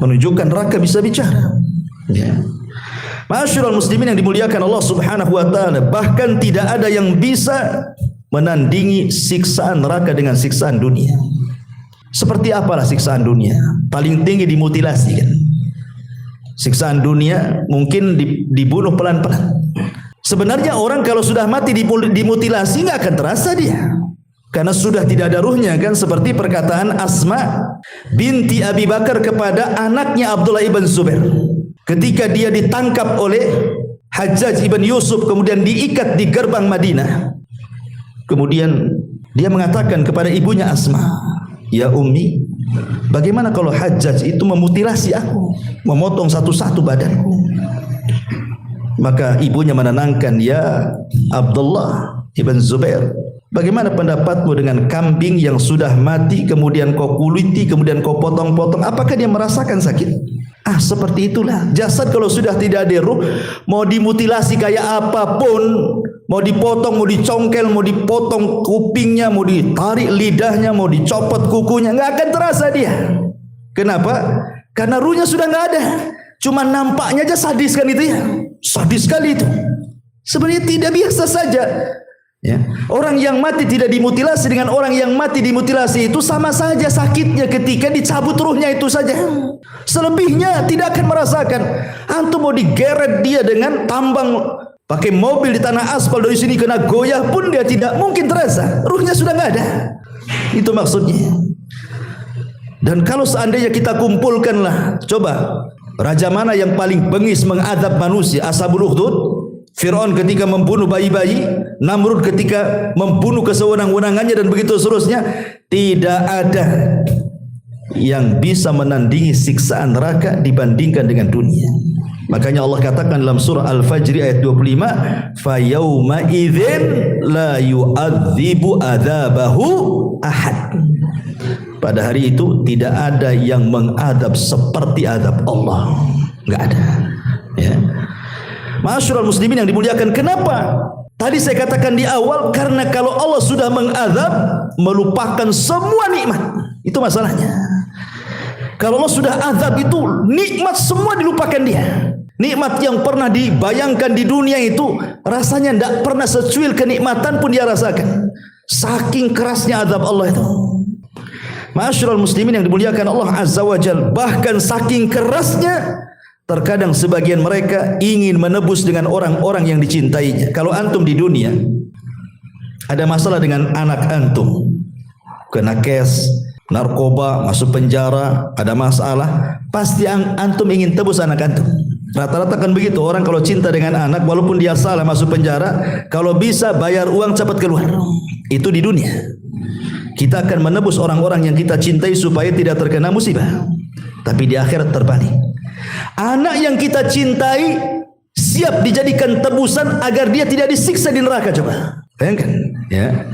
Menunjukkan neraka bisa bicara. Ya. Ma'asyiral muslimin yang dimuliakan Allah Subhanahu wa taala, bahkan tidak ada yang bisa menandingi siksaan neraka dengan siksaan dunia. Seperti apalah siksaan dunia? Paling tinggi dimutilasi kan. Siksaan dunia mungkin dibunuh pelan-pelan. Sebenarnya orang kalau sudah mati dimutilasi nggak akan terasa dia, karena sudah tidak ada ruhnya kan, seperti perkataan Asma binti Abi Bakar kepada anaknya Abdullah ibn Zubair ketika dia ditangkap oleh Hajjaj ibn Yusuf kemudian diikat di gerbang Madinah. Kemudian dia mengatakan kepada ibunya Asma, ya Ummi, bagaimana kalau Hajjaj itu memutilasi aku, memotong satu-satu badanku? Maka ibunya menenangkan, ya Abdullah ibn Zubair, bagaimana pendapatmu dengan kambing yang sudah mati kemudian kau kuliti kemudian kau potong-potong? Apakah dia merasakan sakit? Seperti itulah jasad kalau sudah tidak ada ruh, mau dimutilasi kayak apapun, mau dipotong, mau dicongkel, mau dipotong kupingnya, mau ditarik lidahnya, mau dicopot kukunya, nggak akan terasa dia. Kenapa? Karena ruhnya sudah nggak ada. Cuma nampaknya aja sadis kan itu ya, sadis sekali itu. Sebenarnya tidak, biasa saja. Ya. Orang yang mati tidak dimutilasi dengan orang yang mati dimutilasi itu sama saja sakitnya ketika dicabut ruhnya itu saja. Selebihnya tidak akan merasakan. Antum mau digeret dia dengan tambang Pakai mobil di tanah aspal dari sini kena goyah pun dia tidak mungkin terasa. Ruhnya sudah nggak ada. Itu maksudnya. Dan kalau seandainya kita kumpulkanlah, coba raja mana yang paling bengis mengadab manusia? Ashabul Ukhdud, Fir'aun ketika membunuh bayi-bayi, Namrud ketika membunuh kesewenang-wenangannya dan begitu seterusnya. Tidak ada yang bisa menandingi siksaan neraka dibandingkan dengan dunia. Makanya Allah katakan dalam surah Al-Fajr ayat 25, fa yauma idzin la yu'adzibu adzabahu ahad. Pada hari itu tidak ada yang mengadab seperti adab Allah. Enggak ada. Ya. Ma'asyiral muslimin yang dimuliakan, kenapa? Tadi saya katakan di awal, karena kalau Allah sudah mengadab, melupakan semua nikmat. Itu masalahnya. Kalau Allah sudah azab itu, nikmat semua dilupakan dia. Nikmat yang pernah dibayangkan di dunia itu rasanya tidak pernah secuil kenikmatan pun dia rasakan. Saking kerasnya azab Allah itu. Ma'asyiral muslimin yang dimuliakan Allah Azza wa Jalla, bahkan saking kerasnya terkadang sebagian mereka ingin menebus dengan orang-orang yang dicintainya. Kalau antum di dunia ada masalah dengan anak antum, kena kes, narkoba, masuk penjara, ada masalah, pasti antum ingin tebus anak antum. Rata-rata kan begitu, orang kalau cinta dengan anak walaupun dia salah masuk penjara, kalau bisa bayar uang cepat keluar. Itu di dunia. Kita akan menebus orang-orang yang kita cintai supaya tidak terkena musibah. Tapi di akhirat terbalik. Anak yang kita cintai siap dijadikan tebusan agar dia tidak disiksa di neraka, coba. Bayangkan, ya.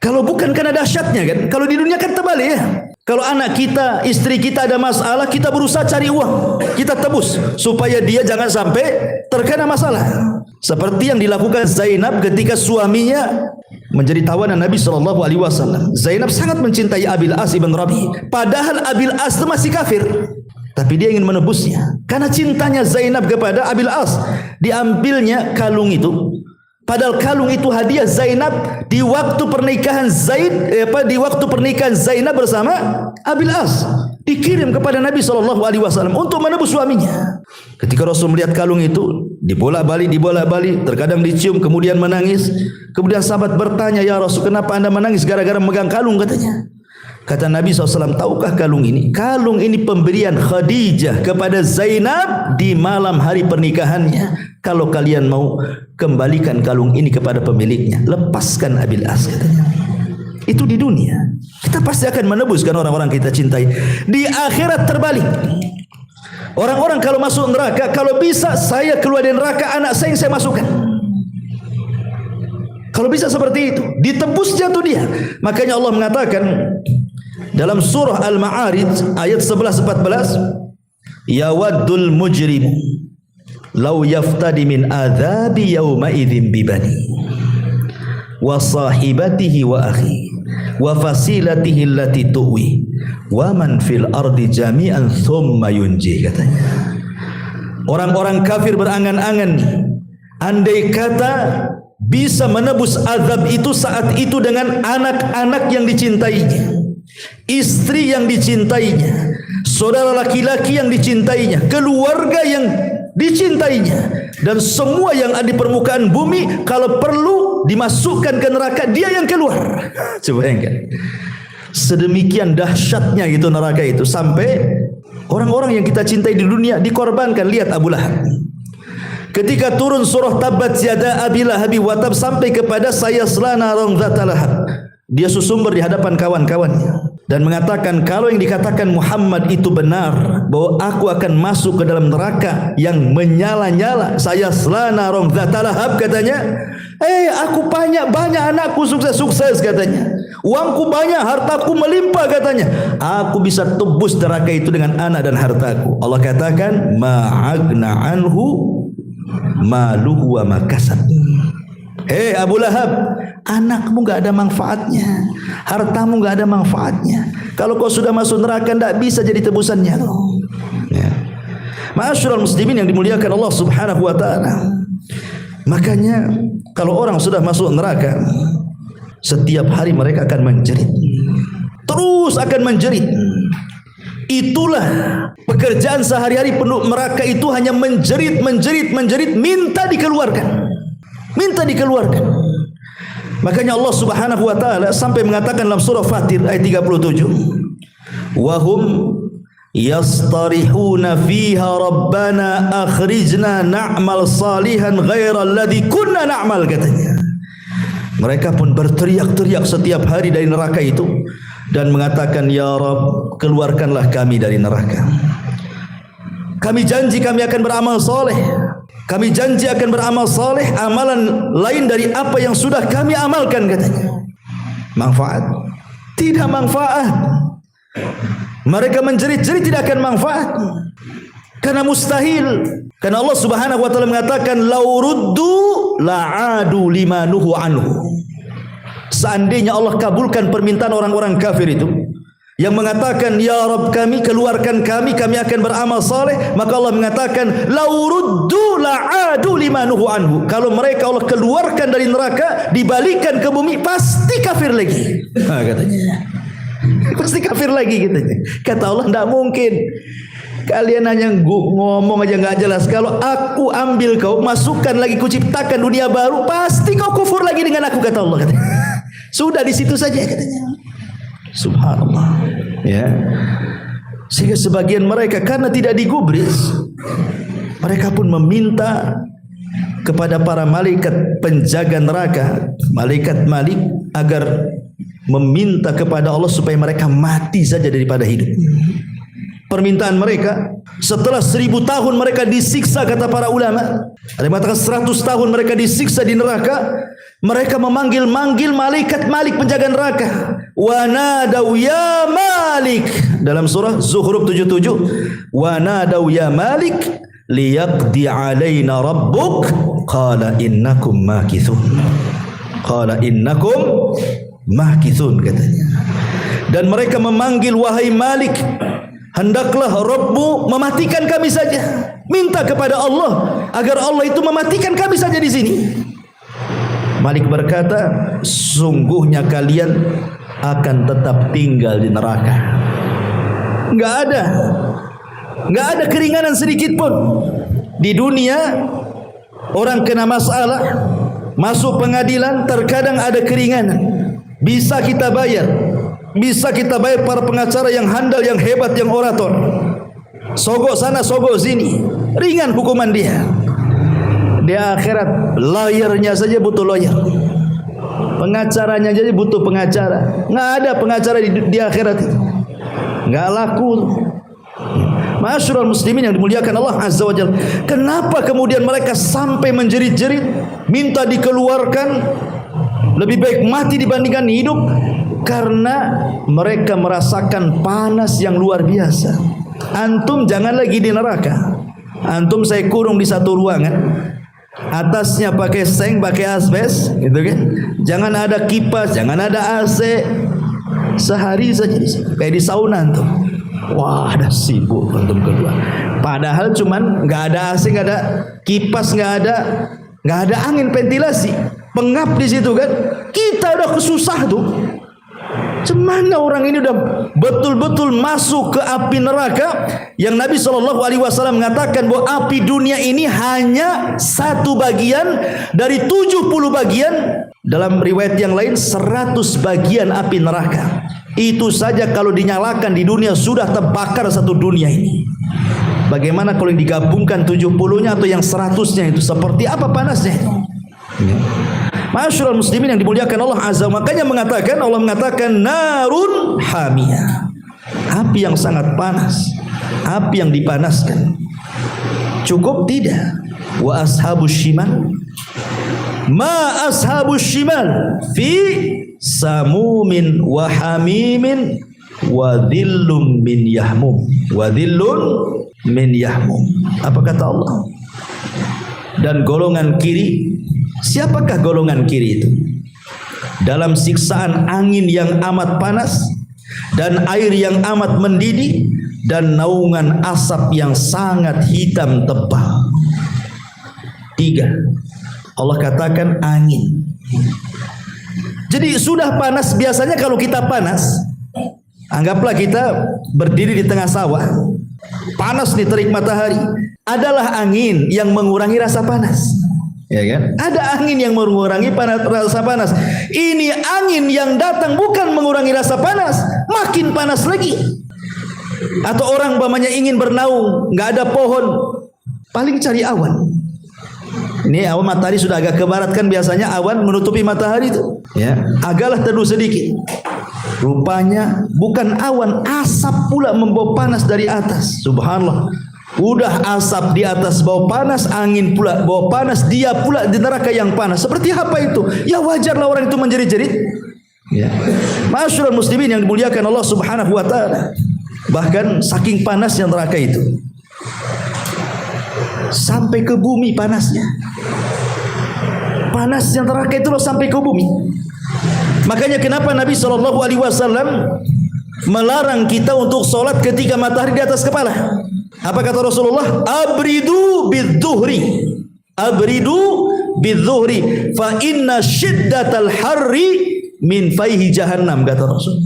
Kalau bukan karena dahsyatnya kan, kalau di dunia kan terbalik ya. Kalau anak kita, istri kita ada masalah, kita berusaha cari uang, kita tebus supaya dia jangan sampai terkena masalah. Seperti yang dilakukan Zainab ketika suaminya menjadi tawanan Nabi SAW. Zainab sangat mencintai Abil As ibn Rabi, padahal Abil As itu masih kafir, tapi dia ingin menebusnya karena cintanya Zainab kepada Abil As. Diambilnya kalung itu. Padahal kalung itu hadiah Zainab di waktu pernikahan Zainab bersama Abil As, dikirim kepada Nabi SAW untuk menebus suaminya. Ketika Rasul melihat kalung itu, dibolak-balik, terkadang dicium kemudian menangis. Kemudian sahabat bertanya, ya Rasul, kenapa anda menangis? Gara-gara megang kalung, katanya. Kata Nabi SAW, tahukah kalung ini? Kalung ini pemberian Khadijah kepada Zainab di malam hari pernikahannya. Kalau kalian mau kembalikan kalung ini kepada pemiliknya, lepaskan Abil As, katanya. Itu di dunia. Kita pasti akan menebuskan orang-orang kita cintai. Di akhirat terbalik. Orang-orang kalau masuk neraka, kalau bisa saya keluar dari neraka, anak saya yang saya masukkan. Kalau bisa seperti itu, ditebus jatuh dia. Makanya Allah mengatakan dalam surah Al-Ma'arij ayat 11-14, yawaddul mujrimu law yaftadi min adzabi yawma idzin bibani wa sahibatihi wa akhi wa fasilatihi allati tuwi wa man fil ardi jami'an thumma yunji, katanya. Orang-orang kafir berangan-angan, andai kata bisa menebus azab itu saat itu dengan anak-anak yang dicintainya, istri yang dicintainya, saudara laki-laki yang dicintainya, keluarga yang dicintainya, dan semua yang ada di permukaan bumi, kalau perlu dimasukkan ke neraka, dia yang keluar. Coba bayangkan, sedemikian dahsyatnya gitu neraka itu, sampai orang-orang yang kita cintai di dunia dikorbankan. Lihat Abu Lahab ketika turun surah Tabbat yada Abi Lahabi wa tab sampai kepada sayasla naran dzata lahab, dia susumber di hadapan kawan-kawannya dan mengatakan, kalau yang dikatakan Muhammad itu benar, bahwa aku akan masuk ke dalam neraka yang menyala-nyala, sayasla naran dzata lahab, katanya. Aku banyak anakku sukses, katanya. Uangku banyak, hartaku melimpah, katanya. Aku bisa tebus neraka itu dengan anak dan hartaku. Allah katakan, ma'agna anhu maluhu wa makasab. Abu Lahab, anakmu gak ada manfaatnya, hartamu gak ada manfaatnya. Kalau kau sudah masuk neraka, tidak bisa jadi tebusannya. Ya. Ma'asyiral muslimin yang dimuliakan Allah Subhanahu wa ta'ala. Makanya kalau orang sudah masuk neraka, setiap hari mereka akan menjerit, terus akan menjerit. Itulah pekerjaan sehari-hari penduduk neraka itu, hanya menjerit, minta dikeluarkan. minta dikeluarkan. Makanya Allah Subhanahu wa taala sampai mengatakan dalam surah Fatir ayat 37, wa hum yastarihuna fiha rabbana akhrijna na'mal salihan ghairal ladzi kunna na'mal, katanya. Mereka pun berteriak-teriak setiap hari dari neraka itu dan mengatakan, ya Rabb, keluarkanlah kami dari neraka. Kami janji kami akan beramal soleh. Kami janji akan beramal soleh, amalan lain dari apa yang sudah kami amalkan, katanya. Manfaat? Tidak manfaat. Mereka menjerit-jerit tidak akan manfaat. Karena mustahil. Karena Allah Subhanahu wa taala mengatakan, lau ruddu la'adu lima nuhu anhu. Seandainya Allah kabulkan permintaan orang-orang kafir itu yang mengatakan, ya Rabb kami, keluarkan kami akan beramal saleh, maka Allah mengatakan, lau ruddu la'adu lima nuhu anhu. Kalau mereka Allah keluarkan dari neraka, dibalikan ke bumi, pasti kafir lagi. Katanya. Pasti kafir lagi, katanya. Kata Allah, tidak mungkin. Kalian hanya ngomong aja nggak jelas. Kalau aku ambil kau, masukkan lagi, kuciptakan dunia baru, pasti kau kufur lagi dengan aku, kata Allah. Katanya. Sudah di situ saja, katanya. Subhanallah, ya. Sehingga sebagian mereka karena tidak digubris, mereka pun meminta kepada para malaikat penjaga neraka, malaikat Malik, agar meminta kepada Allah supaya mereka mati saja daripada hidup. Permintaan mereka, setelah 1000 tahun mereka disiksa, kata para ulama, ada yang mengatakan 100 tahun mereka disiksa di neraka, mereka memanggil-manggil malaikat Malik penjaga neraka. Wa nadau ya Malik, dalam surah Zuhruf 77, wa nadau ya Malik liyaqdi alaina rabbuk qala innakum makithun. Qala innakum makithun, katanya. Dan mereka memanggil, wahai Malik, hendaklah Rabbmu mematikan kami saja. Minta kepada Allah agar Allah itu mematikan kami saja di sini. Malik berkata, sungguhnya kalian akan tetap tinggal di neraka. Enggak ada keringanan sedikit pun. Di dunia orang kena masalah, masuk pengadilan, terkadang ada keringanan. Bisa kita bayar para pengacara yang handal, yang hebat, yang orator. Sogok sana, sogok sini, ringan hukuman dia. Di akhirat, lawyernya saja butuh lawyer, pengacaranya jadi butuh pengacara. Nggak ada pengacara di akhirat itu, nggak laku. Ma'asyiral muslimin yang dimuliakan Allah Azza wa Jalla, kenapa kemudian mereka sampai menjerit-jerit minta dikeluarkan, lebih baik mati dibandingkan hidup? Karena mereka merasakan panas yang luar biasa. Antum jangan lagi di neraka, antum saya kurung di satu ruangan, atasnya pakai seng, pakai asbes, gitu kan? Jangan ada kipas, jangan ada AC, sehari saja kayak di sauna antum. Wah, ada sibuk antum kedua. Padahal cuman nggak ada AC, nggak ada kipas, nggak ada angin ventilasi, pengap di situ kan? Kita udah kesusah tuh. Cemana orang ini udah betul-betul masuk ke api neraka yang Nabi SAW mengatakan bahwa api dunia ini hanya 1 bagian dari 70 bagian. Dalam riwayat yang lain 100 bagian api neraka. Itu saja kalau dinyalakan di dunia sudah terbakar satu dunia ini. Bagaimana kalau yang digabungkan 70-nya atau yang 100-nya itu, seperti apa panasnya? Ma'asyiral muslimin yang dimuliakan Allah Azza, makanya Allah mengatakan narun hamiyah, api yang sangat panas, api yang dipanaskan. Cukup tidak? Wa ashabus shimal, ma ashabus shimal fi samumin wa hamimin wa dhillum min yahmum, wa dhillun min yahmum. Apa kata Allah? Dan golongan kiri, siapakah golongan kiri itu? Dalam siksaan angin yang amat panas dan air yang amat mendidih dan naungan asap yang sangat hitam tebal. 3. Allah katakan angin. Jadi sudah panas, biasanya kalau kita panas, anggaplah kita berdiri di tengah sawah, panas nih, terik matahari, adalah angin yang mengurangi rasa panas. Ya kan? Ada angin yang mengurangi rasa panas. Ini angin yang datang bukan mengurangi rasa panas, makin panas lagi. Atau orang umpamanya ingin bernaung, nggak ada pohon, paling cari awan. Ini awan matahari sudah agak ke barat kan, biasanya awan menutupi matahari itu. Ya, agaklah teduh sedikit. Rupanya bukan awan, asap pula membawa panas dari atas. Subhanallah. Udah asap di atas bawa panas, angin pula bawa panas, dia pula di neraka yang panas. Seperti apa itu? Ya wajarlah orang itu menjerit-jerit. Ya. Masyaallah muslimin yang dimuliakan Allah Subhanahu wa taala. Bahkan saking panasnya neraka itu, sampai ke bumi panasnya. Panasnya neraka itu loh sampai ke bumi. Makanya kenapa Nabi SAW melarang kita untuk sholat ketika matahari di atas kepala. Apa kata Rasulullah? Abridu bidzuhri. Abridu bidzuhri. Fa inna syiddatal harri min faihi jahannam, kata Rasul.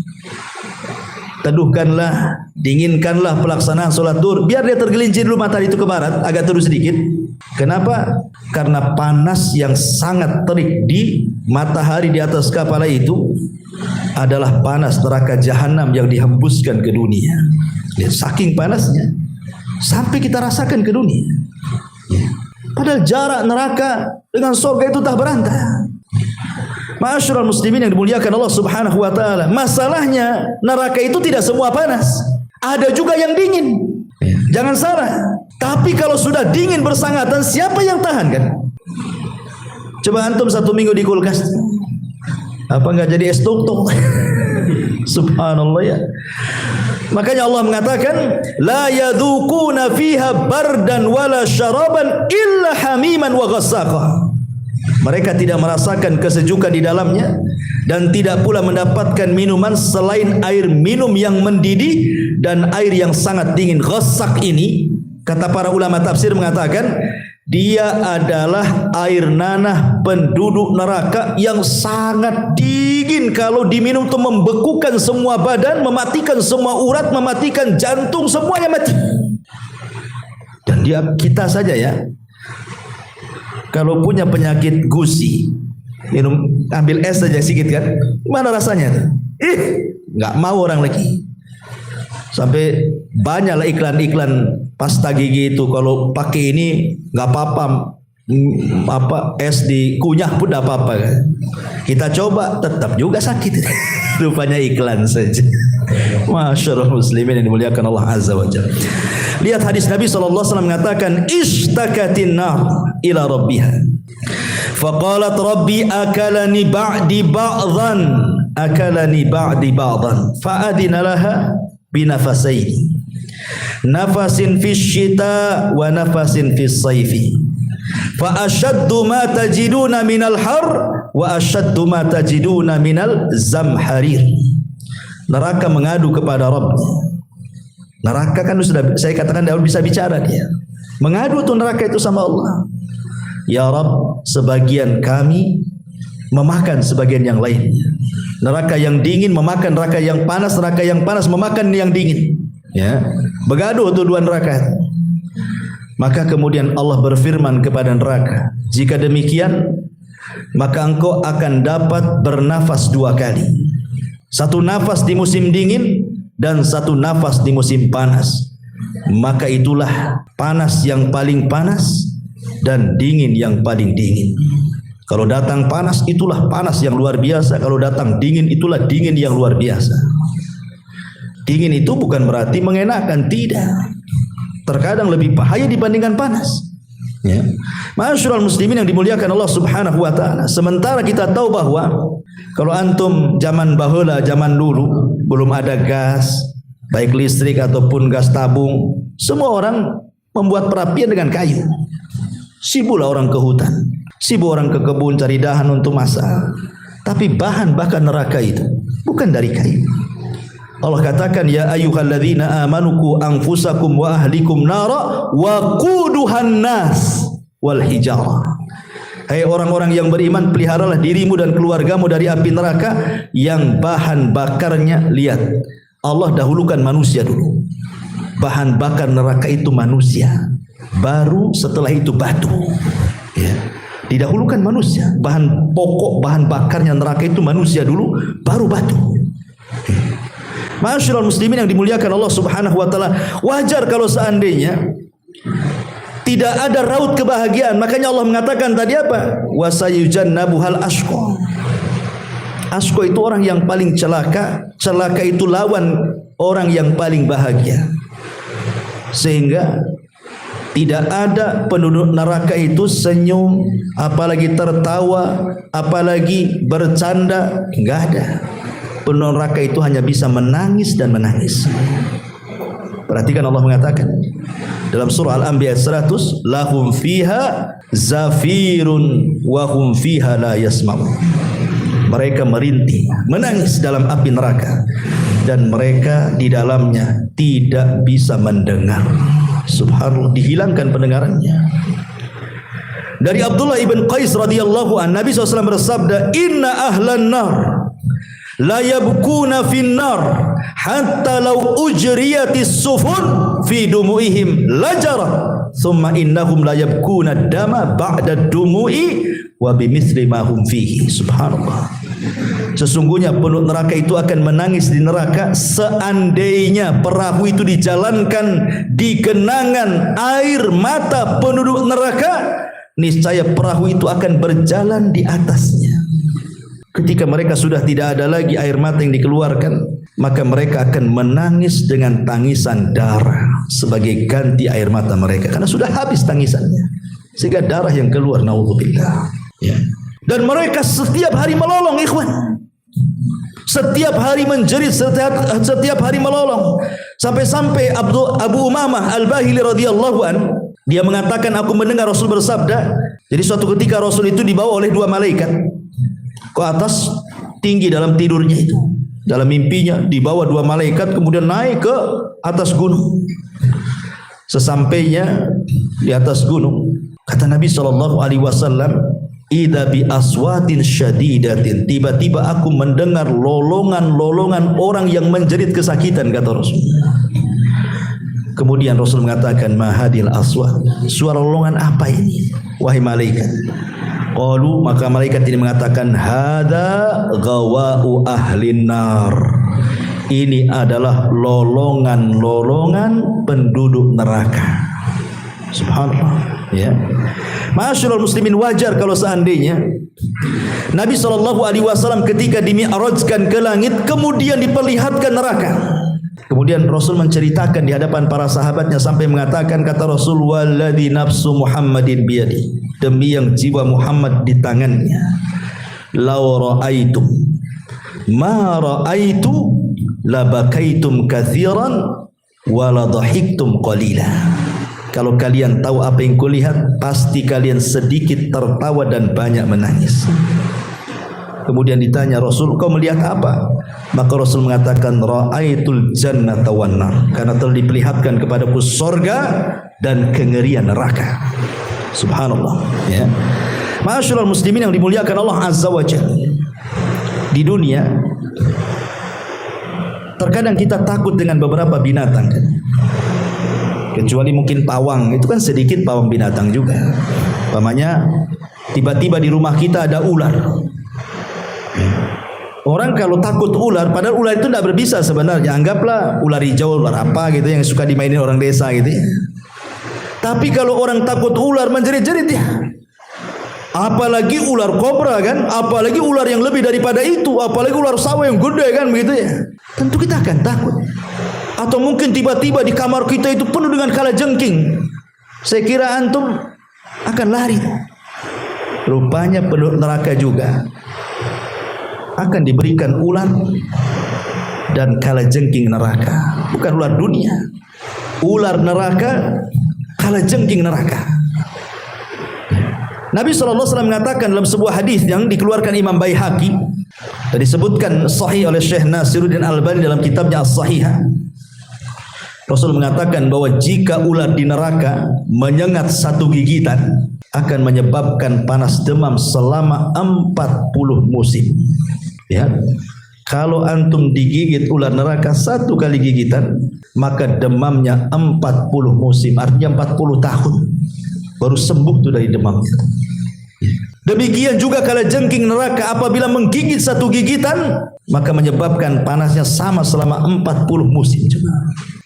Teduhkanlah, dinginkanlah pelaksanaan sholat duhur. Biar dia tergelincir dulu matahari itu ke barat, agak teduh sedikit. Kenapa? Karena panas yang sangat terik di matahari di atas kepala itu adalah panas neraka jahanam yang dihembuskan ke dunia. Ya, saking panasnya sampai kita rasakan ke dunia. Ya. Padahal jarak neraka dengan surga itu tak berantah. Ma'asyiral muslimin yang dimuliakan Allah Subhanahu wa taala. Masalahnya neraka itu tidak semua panas. Ada juga yang dingin. Ya. Jangan salah. Tapi kalau sudah dingin bersangatan, siapa yang tahan kan? Coba antum 1 minggu di kulkas. Apa enggak jadi es tuk-tuk? Subhanallah ya. Makanya Allah mengatakan la yadzuquna fiha bardan wala syaraban illa hamiman wa ghassaqa. Mereka tidak merasakan kesejukan di dalamnya dan tidak pula mendapatkan minuman selain air minum yang mendidih dan air yang sangat dingin. Ghassak ini, kata para ulama tafsir mengatakan, dia adalah air nanah penduduk neraka yang sangat dingin. Kalau diminum itu membekukan semua badan, mematikan semua urat, mematikan jantung, semuanya mati. Dan kita saja ya, kalau punya penyakit gusi, minum, ambil es saja sedikit kan, mana rasanya tuh? Nggak mau orang lagi. Sampai banyaklah iklan-iklan pasta gigi itu, kalau pakai ini nggak apa-apa, es dikunyah pun nggak apa-apa kan. Kita coba tetap juga sakit. Rupanya iklan saja. Masyaallah muslimin yang dimuliakan Allah Azza wa Jalla. Lihat hadis Nabi SAW mengatakan, ishtakatin nar ila rabbiha. Faqalat rabbi akalani ba'di ba'dhan. Akalani ba'di ba'dhan. Fa'adina laha binafasaini. Nafasin fi syita wa nafasin fi sayfi. Fa ashaddu ma tajiduna minal har wa ashaddu ma tajiduna minal zamharir. Neraka mengadu kepada Rabb. Neraka kan sudah saya katakan dahulu bisa bicara dia. Mengadu tuh neraka itu sama Allah. Ya Rabb, sebagian kami memakan sebagian yang lain. Neraka yang dingin memakan neraka yang panas, neraka yang panas memakan yang dingin. Ya, begaduh tuh dua neraka. Maka kemudian Allah berfirman kepada neraka, jika demikian maka engkau akan dapat bernafas 2 kali. 1 nafas di musim dingin dan 1 nafas di musim panas. Maka itulah panas yang paling panas dan dingin yang paling dingin. Kalau datang panas, itulah panas yang luar biasa. Kalau datang dingin, itulah dingin yang luar biasa. Dingin itu bukan berarti mengenakan, tidak. Terkadang lebih bahaya dibandingkan panas. Ya. Masyaallah muslimin yang dimuliakan Allah Subhanahu wa taala. Sementara kita tahu bahwa kalau antum zaman baheula, zaman dulu belum ada gas, baik listrik ataupun gas tabung, semua orang membuat perapian dengan kayu. Sibuklah orang ke hutan, sibuk orang ke kebun cari dahan untuk masak. Tapi bahan bakar neraka itu bukan dari kayu. Allah katakan, ya ayyuhalladzina amanu qu anfusakum wa ahlikum nara wa quduhan nas wal hijarah. Hai orang-orang yang beriman, peliharalah dirimu dan keluargamu dari api neraka yang bahan bakarnya, lihat, Allah dahulukan manusia dulu. Bahan bakar neraka itu manusia, baru setelah itu batu. Ya. Didahulukan manusia. Bahan pokok, bahan bakarnya neraka itu manusia dulu, baru batu. Ma'asyiral muslimin yang dimuliakan Allah Subhanahu wa taala, wajar kalau seandainya tidak ada raut kebahagiaan. Makanya Allah mengatakan tadi apa? Wa sayujannabuhal ashqa. Ashqa itu orang yang paling celaka. Celaka itu lawan orang yang paling bahagia. Sehingga tidak ada penduduk neraka itu senyum, apalagi tertawa, apalagi bercanda, enggak ada. Penduduk neraka itu hanya bisa menangis dan menangis. Perhatikan Allah mengatakan dalam surah Al-Anbiya 100, lahum fiha zafirun wa hum fiha la yasma'un. Mereka merintih, menangis dalam api neraka, dan mereka di dalamnya tidak bisa mendengar. Subhanallah, dihilangkan pendengarannya. Dari Abdullah ibn Qais radhiyallahu an, Nabi SAW bersabda, inna ahlan nar la yabkuna fin nar hatta law ujriyatis sufun fi dumuihim lajara thumma innahum la yabkuna dama ba'da dumu'i wa bimithli ma hum fihi. Subhanallah. Sesungguhnya penduduk neraka itu akan menangis di neraka seandainya perahu itu dijalankan di genangan air mata penduduk neraka, niscaya perahu itu akan berjalan di atasnya. Ketika mereka sudah tidak ada lagi air mata yang dikeluarkan, maka mereka akan menangis dengan tangisan darah sebagai ganti air mata mereka, karena sudah habis tangisannya, sehingga darah yang keluar, naudzubillah. Ya. Dan mereka setiap hari melolong, ikhwan. Setiap hari menjerit, setiap hari melolong. Sampai-sampai Abu Umamah Al-Bahili radhiyallahu an, dia mengatakan, aku mendengar Rasul bersabda. Jadi suatu ketika Rasul itu dibawa oleh dua malaikat ke atas, tinggi dalam tidurnya itu. Dalam mimpinya dibawa dua malaikat, kemudian naik ke atas gunung. Sesampainya di atas gunung, kata Nabi SAW, idza bi aswatin syadidatin, tiba-tiba aku mendengar lolongan-lolongan orang yang menjerit kesakitan, kata Rasul. Kemudian Rasul mengatakan, mahadil aswat, suara lolongan apa ini wahai malaikat? Qalu, maka malaikat ini mengatakan, hada ghawa'u ahlin nar, ini adalah lolongan-lolongan penduduk neraka. Subhanallah. Ya, ma'asyiral muslimin, wajar kalau seandainya Nabi SAW ketika dimi'rajkan ke langit kemudian diperlihatkan neraka. Kemudian Rasul menceritakan di hadapan para sahabatnya sampai mengatakan, kata Rasul, walladzi nafsu Muhammadin biyadi, demi yang jiwa Muhammad di tangannya, law ra'aitum ma ra'aitu labakaitum katsiran wa la dhahiktum qalila. Kalau kalian tahu apa yang kulihat, pasti kalian sedikit tertawa dan banyak menangis. Kemudian ditanya Rasul, kau melihat apa? Maka Rasul mengatakan, ra'aitul jannata wan nar, karena telah diperlihatkan kepadaku surga dan kengerian neraka. Subhanallah. Ya. Ma'asyiral muslimin yang dimuliakan Allah Azza wa Jalla. Di dunia terkadang kita takut dengan beberapa binatang, kan? Kecuali mungkin pawang, itu kan sedikit pawang binatang juga. Umpamanya tiba-tiba di rumah kita ada ular. Orang kalau takut ular, padahal ular itu tidak berbisa sebenarnya. Anggaplah ular hijau, ular apa gitu yang suka dimainin orang desa gitu ya. Tapi kalau orang takut ular, menjerit-jerit ya. Apalagi ular kobra, kan? Apalagi ular yang lebih daripada itu, apalagi ular sawah yang gede, kan begitu ya. Tentu kita akan takut. Atau mungkin tiba-tiba di kamar kita itu penuh dengan kalajengking. Saya kira antum akan lari. Rupanya penduduk neraka juga akan diberikan ular dan kalajengking neraka. Bukan ular dunia, ular neraka, kalajengking neraka. Nabi SAW mengatakan dalam sebuah hadis yang dikeluarkan Imam Baihaqi, dan disebutkan sahih oleh Syekh Nasiruddin Albani dalam kitabnya As-Sahihah. Rasul mengatakan bahwa jika ular di neraka menyengat satu gigitan akan menyebabkan panas demam selama 40 musim. Ya. Kalau antum digigit ular neraka satu kali gigitan, maka demamnya 40 musim, artinya 40 tahun baru sembuh tuh dari demamnya. Demikian juga kalajengking neraka apabila menggigit satu gigitan, maka menyebabkan panasnya sama selama 40 musim. Coba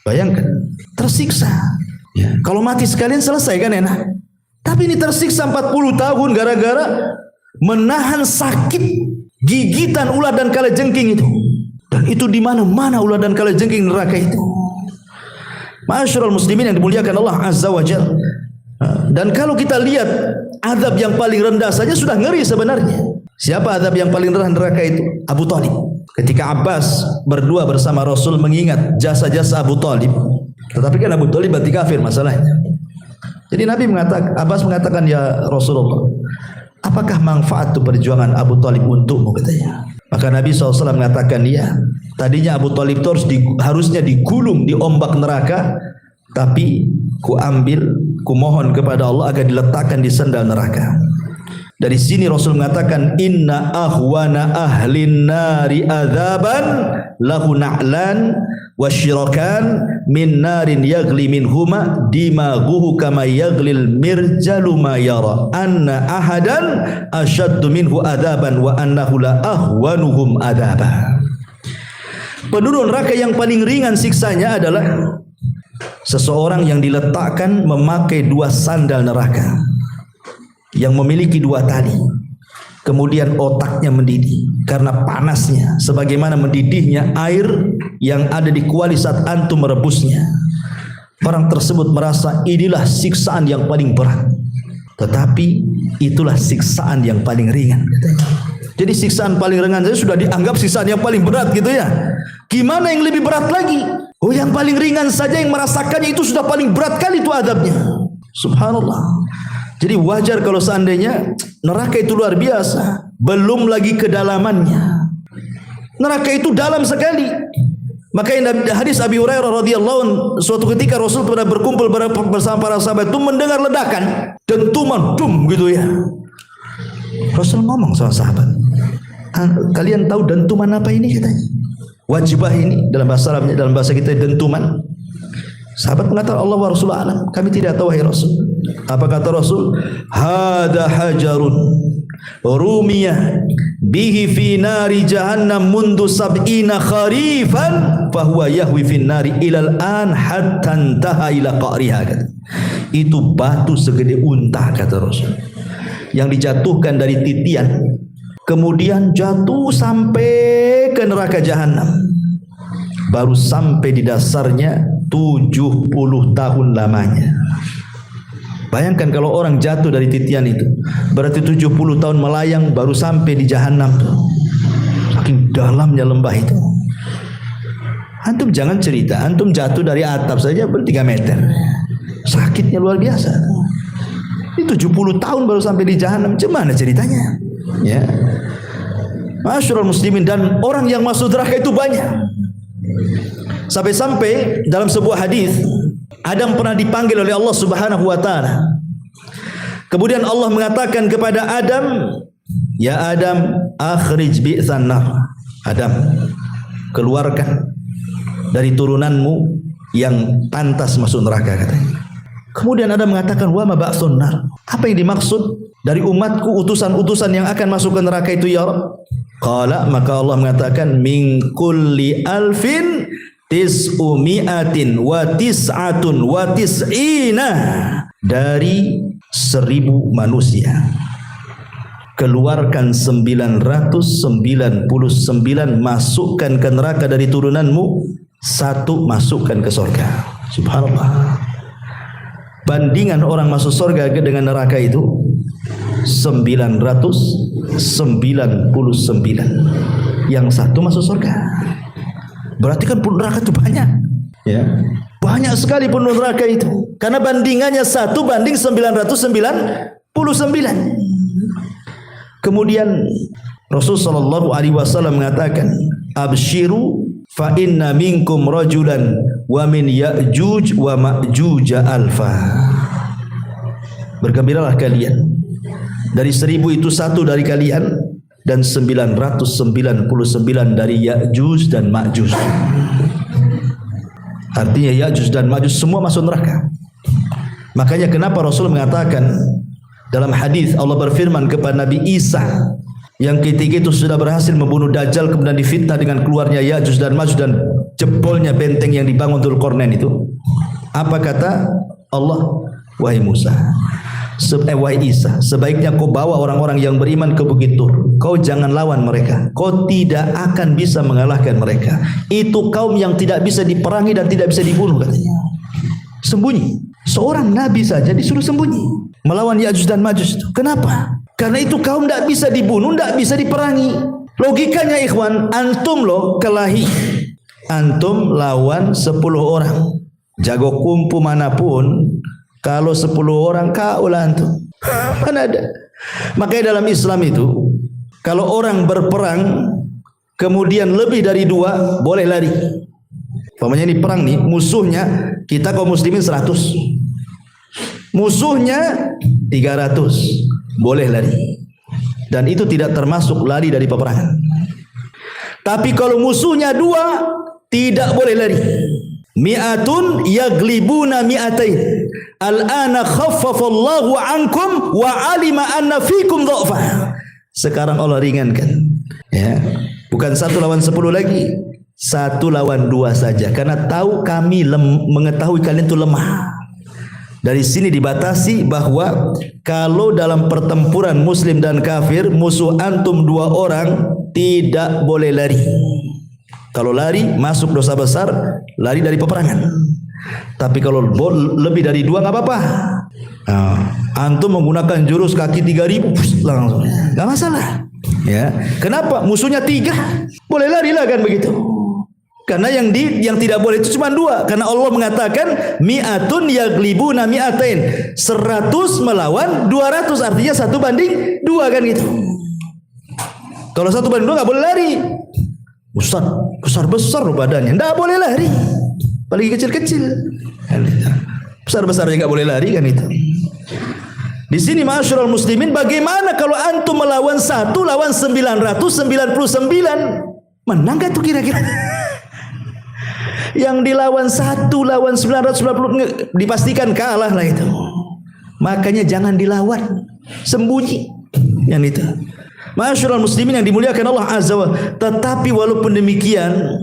bayangkan, tersiksa. Ya. Kalau mati sekalian selesai kan enak. Tapi ini tersiksa 40 tahun gara-gara menahan sakit gigitan ular dan kalajengking itu. Dan itu di mana-mana ular dan kalajengking neraka itu. Ma'asyiral muslimin yang dimuliakan Allah Azza wa Jalla. Dan kalau kita lihat azab yang paling rendah saja sudah ngeri sebenarnya. Siapa azab yang paling rendah neraka itu? Abu Talib. Ketika Abbas berdua bersama Rasul mengingat jasa-jasa Abu Talib. Tetapi kan Abu Talib berarti kafir masalahnya. Jadi Abbas mengatakan, ya Rasulullah, apakah manfaat perjuangan Abu Talib untukmu, katanya. Maka Nabi SAW mengatakan, ya, tadinya Abu Talib itu harusnya digulung di ombak neraka, tapi ku mohon kepada Allah agar diletakkan di sandal neraka. Dari sini Rasul mengatakan, inna ahwana ahlin nari adzaban lahu na'lan wasyirakan min narin yagli minhuma dimaghuhu kama yaglil mirjalu ma yara anna ahadan ashaddu minhu adzaban wa annahu la ahwanuhum adzaba. Penduduk neraka yang paling ringan siksanya adalah seseorang yang diletakkan memakai 2 sandal neraka yang memiliki 2 tali, kemudian otaknya mendidih karena panasnya sebagaimana mendidihnya air yang ada di kuali saat antum merebusnya. Orang tersebut merasa inilah siksaan yang paling berat, tetapi itulah siksaan yang paling ringan. Jadi siksaan paling ringan saja sudah dianggap siksaan yang paling berat gitu ya. Gimana yang lebih berat lagi? Oh, yang paling ringan saja yang merasakannya itu sudah paling berat kali itu adabnya. Subhanallah. Jadi wajar kalau seandainya neraka itu luar biasa, belum lagi kedalamannya. Neraka itu dalam sekali. Makanya hadis Abi Hurairah radhiyallahu anhu, suatu ketika Rasul pernah berkumpul bersama para sahabat itu mendengar ledakan, dentuman, dum gitu ya. Rasul ngomong sama sahabat, kalian tahu dentuman apa ini, katanya? Wajibah ini dalam bahasa Arabnya, dalam bahasa kita dentuman. Sahabat mengatakan, Allah wa Rasulullah alam, kami tidak tahu wahai Rasul. Apa kata Rasul? Hada hajarun rumiyah bihi fi nari jahannam mundu sab'ina kharifan fahuwa yahwi fi nari ilal an hatta intaha ila qa'riha. Itu batu segede unta, kata Rasul, yang dijatuhkan dari titian, kemudian jatuh sampai ke neraka jahanam, baru sampai di dasarnya 70 tahun lamanya. Bayangkan kalau orang jatuh dari titian itu, berarti 70 tahun melayang baru sampai di jahanam. Saking dalamnya lembah itu. Antum jangan cerita, antum jatuh dari atap saja ber 3 meter. Sakitnya luar biasa. Itu 70 tahun baru sampai di jahanam. Gimana ceritanya? Ya. Ma'asyiral muslimin, dan orang yang masuk neraka itu banyak. Sampai-sampai dalam sebuah hadis Adam pernah dipanggil oleh Allah Subhanahu wa taala. Kemudian Allah mengatakan kepada Adam, "Ya Adam, akhrij bi'tsan nar." Adam, keluarkan dari turunanmu yang pantas masuk neraka, katanya. Kemudian Adam mengatakan, "Wa ma ba'tsun nar?" Apa yang dimaksud dari umatku utusan-utusan yang akan masuk ke neraka itu, ya Rabb? Qala, maka Allah mengatakan, "Min kulli alfin tis'umi'atin wa tis'atun wa tis'ina." Dari 1000 manusia keluarkan 999, masukkan ke neraka dari turunanmu, 1 masukkan ke surga. Subhanallah. Bandingan orang masuk surga dengan neraka itu 999, yang 1 masuk surga. Berarti kan penduduk neraka itu banyak, ya, banyak sekali penduduk neraka itu, karena bandingannya 1 banding 999. Kemudian Rasulullah sallallahu alaihi wasallam mengatakan, "Abshiru fa inna minkum rajulan wa min Ya'juj wa Ma'juj alfa." Bergembiralah kalian, dari 1000 itu 1 dari kalian, dan 999 dari Ya'juj dan Ma'juj. Artinya Ya'juj dan Ma'juj semua masuk neraka. Makanya kenapa Rasul mengatakan Dalam hadis Allah berfirman kepada Nabi Isa yang ketika itu sudah berhasil membunuh Dajjal, kemudian difitnah dengan keluarnya Ya'juj dan Ma'juj dan jebolnya benteng yang dibangun Dzulqarnain itu. Apa kata Allah? Wahai Musa, wahai Isa, sebaiknya kau bawa orang-orang yang beriman ke Bukit Tur. Kau jangan lawan mereka. Kau tidak akan bisa mengalahkan mereka. Itu kaum yang tidak bisa diperangi dan tidak bisa dibunuh katanya. Sembunyi. Seorang nabi saja disuruh sembunyi melawan Ya'juj dan Ma'juj itu. Kenapa? Karena itu kaum tidak bisa dibunuh, tidak bisa diperangi. Logikanya ikhwan, antum loh kelahi. Antum lawan 10 orang. Jago kumpu manapun, kalau 10 orang kaulah antum. Mana ada? Makanya dalam Islam itu, kalau orang berperang kemudian lebih dari 2 boleh lari. Pokoknya ini perang nih, musuhnya kita kaum muslimin 100, musuhnya 300, boleh lari. Dan itu tidak termasuk lari dari peperangan. Tapi kalau musuhnya 2, tidak boleh lari. Mi'atun yaglibuna mi'atain. Al-ana khaffafallahu ankum wa alima anna fikum dha'fa. Sekarang Allah ringankan. Ya, bukan 1 lawan 10 lagi. 1 lawan 2 saja, karena tahu kami mengetahui kalian itu lemah. Dari sini dibatasi bahwa kalau dalam pertempuran muslim dan kafir, musuh antum 2 orang tidak boleh lari. Kalau lari masuk dosa besar, lari dari peperangan. Tapi kalau lebih dari 2 nggak apa-apa. Antum menggunakan jurus kaki 3000 langsung, nggak masalah. Ya, kenapa? Musuhnya 3, boleh lari lah kan begitu. Karena yang tidak boleh itu cuma 2. Karena Allah mengatakan mi'atun yaglibuna mi'atain. 100 melawan 200, artinya 1 banding 2 kan gitu. Kalau 1 banding 2 nggak boleh lari. Besar badannya, nggak boleh lari. Apalagi kecil-kecil. Besar-besarnya nggak boleh lari kan itu. Di sini ma'asyiral muslimin, bagaimana kalau antum melawan 1 lawan 999? Menang gak tuh kira-kira? Yang dilawan 1 lawan 990 dipastikan kalah lah itu. Makanya jangan dilawan, sembunyi. Yang itu. Ma'asyiral muslimin yang dimuliakan Allah Azza wa. Tetapi walaupun demikian,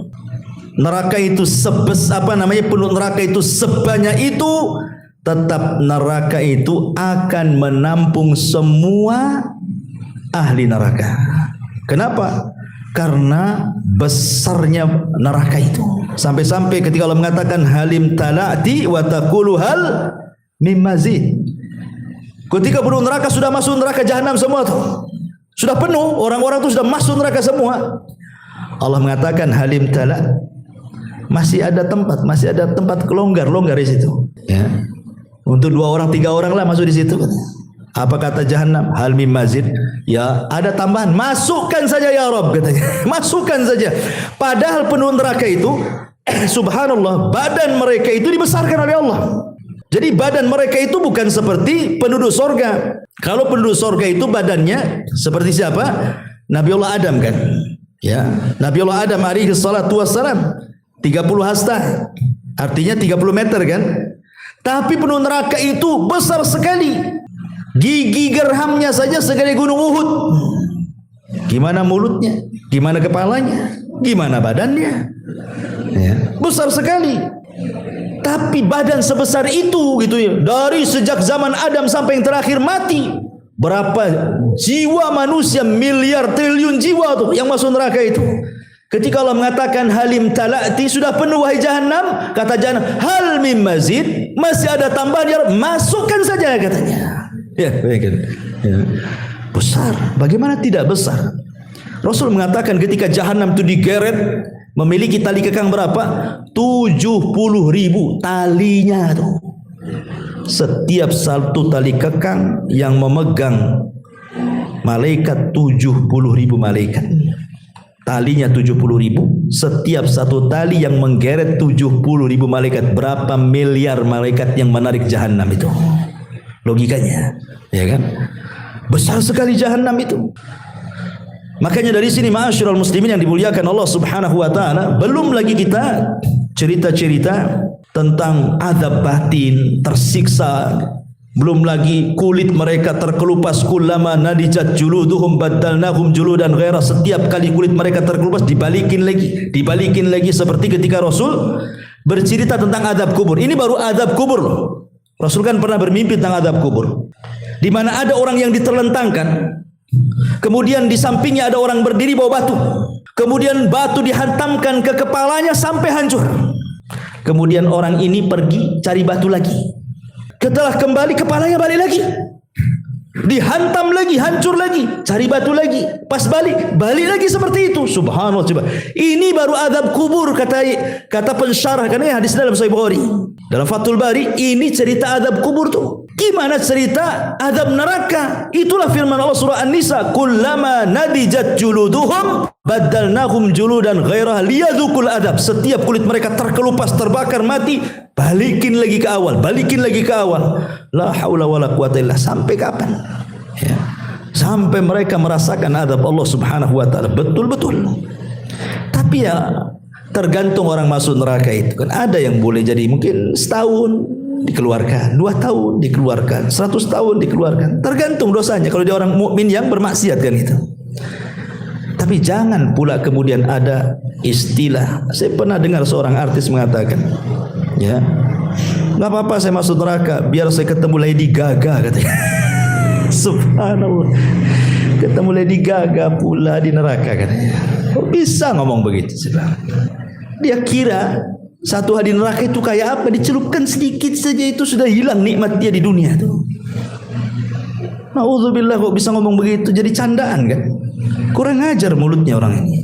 neraka itu penduduk neraka itu sebanyak itu, tetap neraka itu akan menampung semua ahli neraka. Kenapa? Karena besarnya neraka itu. Sampai-sampai ketika Allah mengatakan halim talati wa taqulu hal mim mazid. Ketika penduduk neraka sudah masuk neraka jahanam semua tuh, sudah penuh, orang-orang itu sudah masuk neraka semua. Allah mengatakan halim tala, masih ada tempat longgar di situ. Ya. Untuk 2 orang 3 orang lah masuk di situ. Apa kata jahanam? Hal mim mazid. Ya, ada tambahan. Masukkan saja ya Rabb katanya. Masukkan saja. Padahal penduduk neraka itu subhanallah, badan mereka itu dibesarkan oleh Allah. Jadi badan mereka itu bukan seperti penduduk sorga. Kalau penduduk sorga itu badannya seperti siapa? Nabiullah Adam kan. Ya, Nabiullah Adam alaihi salatu wassalam 30 hasta. Artinya 30 meter kan. Tapi penduduk neraka itu besar sekali. Gigi gerhamnya saja segede gunung Uhud. Gimana mulutnya? Gimana kepalanya? Gimana badannya? Ya, besar sekali. Tapi badan sebesar itu gitu ya. Dari sejak zaman Adam sampai yang terakhir mati, berapa jiwa manusia, miliar triliun jiwa tuh yang masuk neraka itu. Ketika Allah mengatakan halim talati, sudah penuh wahai jahanam, kata jahanam hal mim mazid, masih ada tambahan ya, masukkan saja katanya. Ya, ya. Besar. Bagaimana tidak besar? Rasul mengatakan ketika jahanam itu digeret, memiliki tali kekang berapa? 70.000 talinya tuh. Setiap satu tali kekang yang memegang malaikat 70.000 malaikat. Talinya 70.000. Setiap satu tali yang menggeret 70.000 malaikat. Berapa miliar malaikat yang menarik jahanam itu? Logikanya, ya kan? Besar sekali jahanam itu. Makanya dari sini ma'asyiral muslimin yang dimuliakan Allah Subhanahu wa taala, belum lagi kita cerita-cerita tentang azab batin, tersiksa Belum lagi kulit mereka terkelupas, kullama nadijat juluduhum baddalnahum juludan ghaira. Setiap kali kulit mereka terkelupas dibalikin lagi seperti ketika Rasul bercerita tentang adab kubur. Ini baru adab kubur loh. Rasul kan pernah bermimpi tentang adab kubur, di mana ada orang yang diterlentangkan, kemudian di sampingnya ada orang berdiri bawa batu, kemudian batu dihantamkan ke kepalanya sampai hancur. Kemudian orang ini pergi cari batu lagi. Setelah kembali kepalanya balik lagi, dihantam lagi, hancur lagi, cari batu lagi, pas balik lagi seperti itu. Subhanallah. Coba ini baru adab kubur, kata pensyarah, karena hadis dalam Sahih Bukhari, dalam Fathul Bari. Ini cerita adab kubur tuh. Gimana cerita adab neraka? Itulah firman Allah surah An-Nisa, kullama nadijat juluduhum baddalnahum juludan ghairah liyadzuqul adab. Setiap kulit mereka terkelupas, terbakar, mati, balikin lagi ke awal. La haula wala quwata illa. Sampai kapan? Ya. Sampai mereka merasakan adab Allah Subhanahu wa taala betul-betul. Tapi ya tergantung orang masuk neraka itu kan. Ada yang boleh jadi mungkin setahun dikeluarkan, 2 tahun dikeluarkan, 100 tahun dikeluarkan. Tergantung dosanya. Kalau dia orang mukmin yang bermaksiat kan itu. Tapi jangan pula kemudian ada istilah. Saya pernah dengar seorang artis mengatakan, ya, nggak apa-apa saya masuk neraka, biar saya ketemu Lady Gaga, katanya. Subhanallah, ketemu Lady Gaga pula di neraka, katanya. Kok bisa ngomong begitu? Dia kira satu hari neraka itu kayak apa? Dicelupkan sedikit saja itu sudah hilang nikmat dia di dunia tuh. Nauzubillah, kok bisa ngomong begitu? Jadi candaan kan? Kurang ajar mulutnya orang ini.